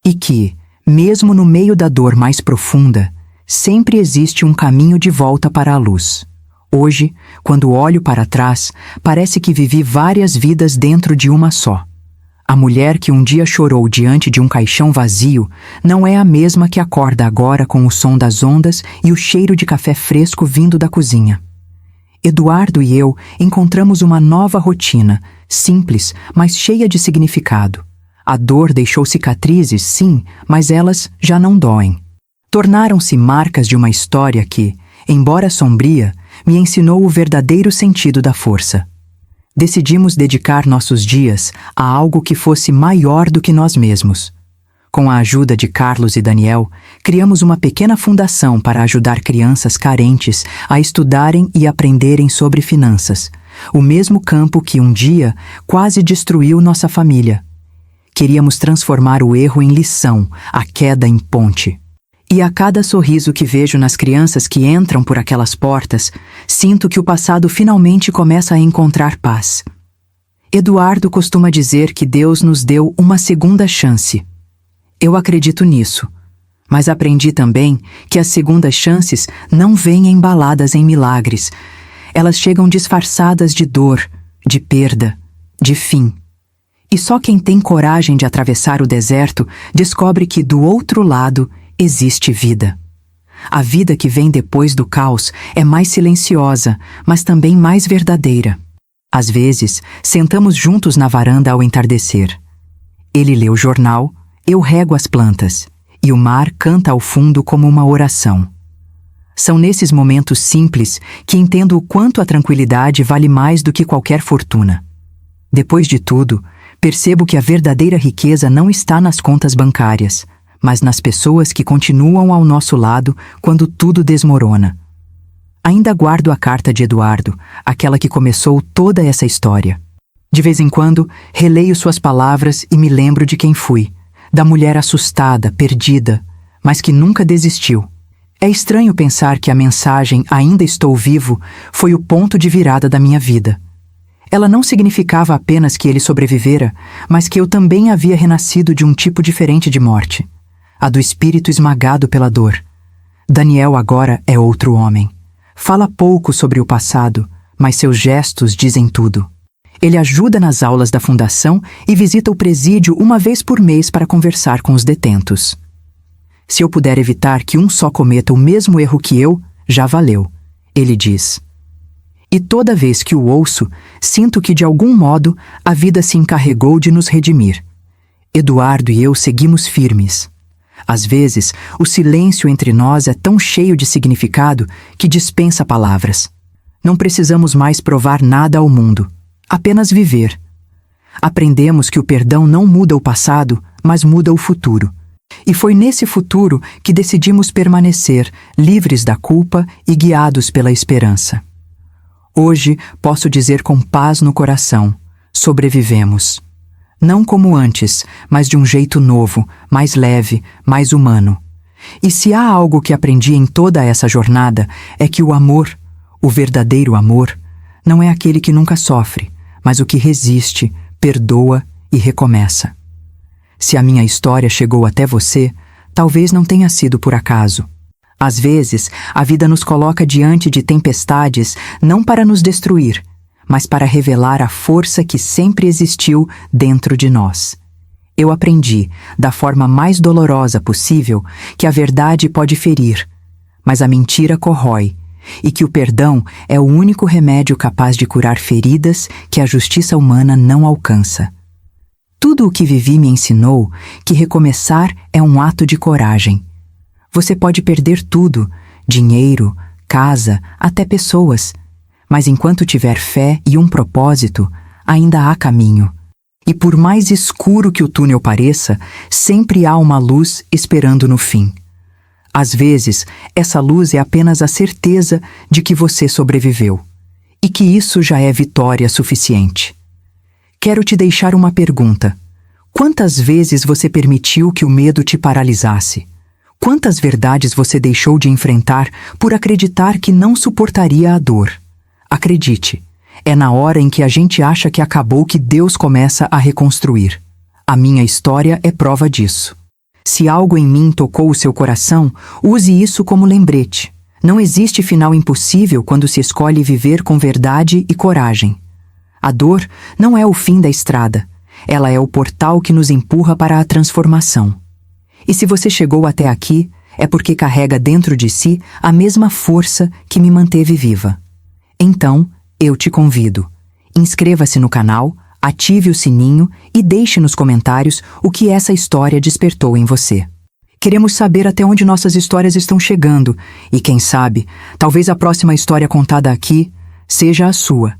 [SPEAKER 1] E que, mesmo no meio da dor mais profunda, sempre existe um caminho de volta para a luz. Hoje, quando olho para trás, parece que vivi várias vidas dentro de uma só. A mulher que um dia chorou diante de um caixão vazio não é a mesma que acorda agora com o som das ondas e o cheiro de café fresco vindo da cozinha. Eduardo e eu encontramos uma nova rotina, simples, mas cheia de significado. A dor deixou cicatrizes, sim, mas elas já não doem. Tornaram-se marcas de uma história que, embora sombria, me ensinou o verdadeiro sentido da força. Decidimos dedicar nossos dias a algo que fosse maior do que nós mesmos. Com a ajuda de Carlos e Daniel, criamos uma pequena fundação para ajudar crianças carentes a estudarem e aprenderem sobre finanças, o mesmo campo que um dia quase destruiu nossa família. Queríamos transformar o erro em lição, a queda em ponte. E a cada sorriso que vejo nas crianças que entram por aquelas portas, sinto que o passado finalmente começa a encontrar paz. Eduardo costuma dizer que Deus nos deu uma segunda chance. Eu acredito nisso, mas aprendi também que as segundas chances não vêm embaladas em milagres. Elas chegam disfarçadas de dor, de perda, de fim. E só quem tem coragem de atravessar o deserto descobre que do outro lado existe vida. A vida que vem depois do caos é mais silenciosa, mas também mais verdadeira. Às vezes, sentamos juntos na varanda ao entardecer. Ele lê o jornal, eu rego as plantas, e o mar canta ao fundo como uma oração. São nesses momentos simples que entendo o quanto a tranquilidade vale mais do que qualquer fortuna. Depois de tudo, percebo que a verdadeira riqueza não está nas contas bancárias, mas nas pessoas que continuam ao nosso lado quando tudo desmorona. Ainda guardo a carta de Eduardo, aquela que começou toda essa história. De vez em quando, releio suas palavras e me lembro de quem fui, da mulher assustada, perdida, mas que nunca desistiu. É estranho pensar que a mensagem "ainda estou vivo" foi o ponto de virada da minha vida. Ela não significava apenas que ele sobrevivera, mas que eu também havia renascido de um tipo diferente de morte. A do espírito esmagado pela dor. Daniel agora é outro homem. Fala pouco sobre o passado, mas seus gestos dizem tudo. Ele ajuda nas aulas da fundação e visita o presídio uma vez por mês para conversar com os detentos. Se eu puder evitar que um só cometa o mesmo erro que eu, já valeu, ele diz. E toda vez que o ouço, sinto que de algum modo a vida se encarregou de nos redimir. Eduardo e eu seguimos firmes. Às vezes, o silêncio entre nós é tão cheio de significado que dispensa palavras. Não precisamos mais provar nada ao mundo, apenas viver. Aprendemos que o perdão não muda o passado, mas muda o futuro. E foi nesse futuro que decidimos permanecer, livres da culpa e guiados pela esperança. Hoje, posso dizer com paz no coração, sobrevivemos. Não como antes, mas de um jeito novo, mais leve, mais humano. E se há algo que aprendi em toda essa jornada, é que o amor, o verdadeiro amor, não é aquele que nunca sofre, mas o que resiste, perdoa e recomeça. Se a minha história chegou até você, talvez não tenha sido por acaso. Às vezes, a vida nos coloca diante de tempestades não para nos destruir, mas para revelar a força que sempre existiu dentro de nós. Eu aprendi, da forma mais dolorosa possível, que a verdade pode ferir, mas a mentira corrói, e que o perdão é o único remédio capaz de curar feridas que a justiça humana não alcança. Tudo o que vivi me ensinou que recomeçar é um ato de coragem. Você pode perder tudo, dinheiro, casa, até pessoas, mas enquanto tiver fé e um propósito, ainda há caminho. E por mais escuro que o túnel pareça, sempre há uma luz esperando no fim. Às vezes, essa luz é apenas a certeza de que você sobreviveu, e que isso já é vitória suficiente. Quero te deixar uma pergunta. Quantas vezes você permitiu que o medo te paralisasse? Quantas verdades você deixou de enfrentar por acreditar que não suportaria a dor? Acredite, é na hora em que a gente acha que acabou que Deus começa a reconstruir. A minha história é prova disso. Se algo em mim tocou o seu coração, use isso como lembrete. Não existe final impossível quando se escolhe viver com verdade e coragem. A dor não é o fim da estrada. Ela é o portal que nos empurra para a transformação. E se você chegou até aqui, é porque carrega dentro de si a mesma força que me manteve viva. Então, eu te convido. Inscreva-se no canal, ative o sininho e deixe nos comentários o que essa história despertou em você. Queremos saber até onde nossas histórias estão chegando e, quem sabe, talvez a próxima história contada aqui seja a sua.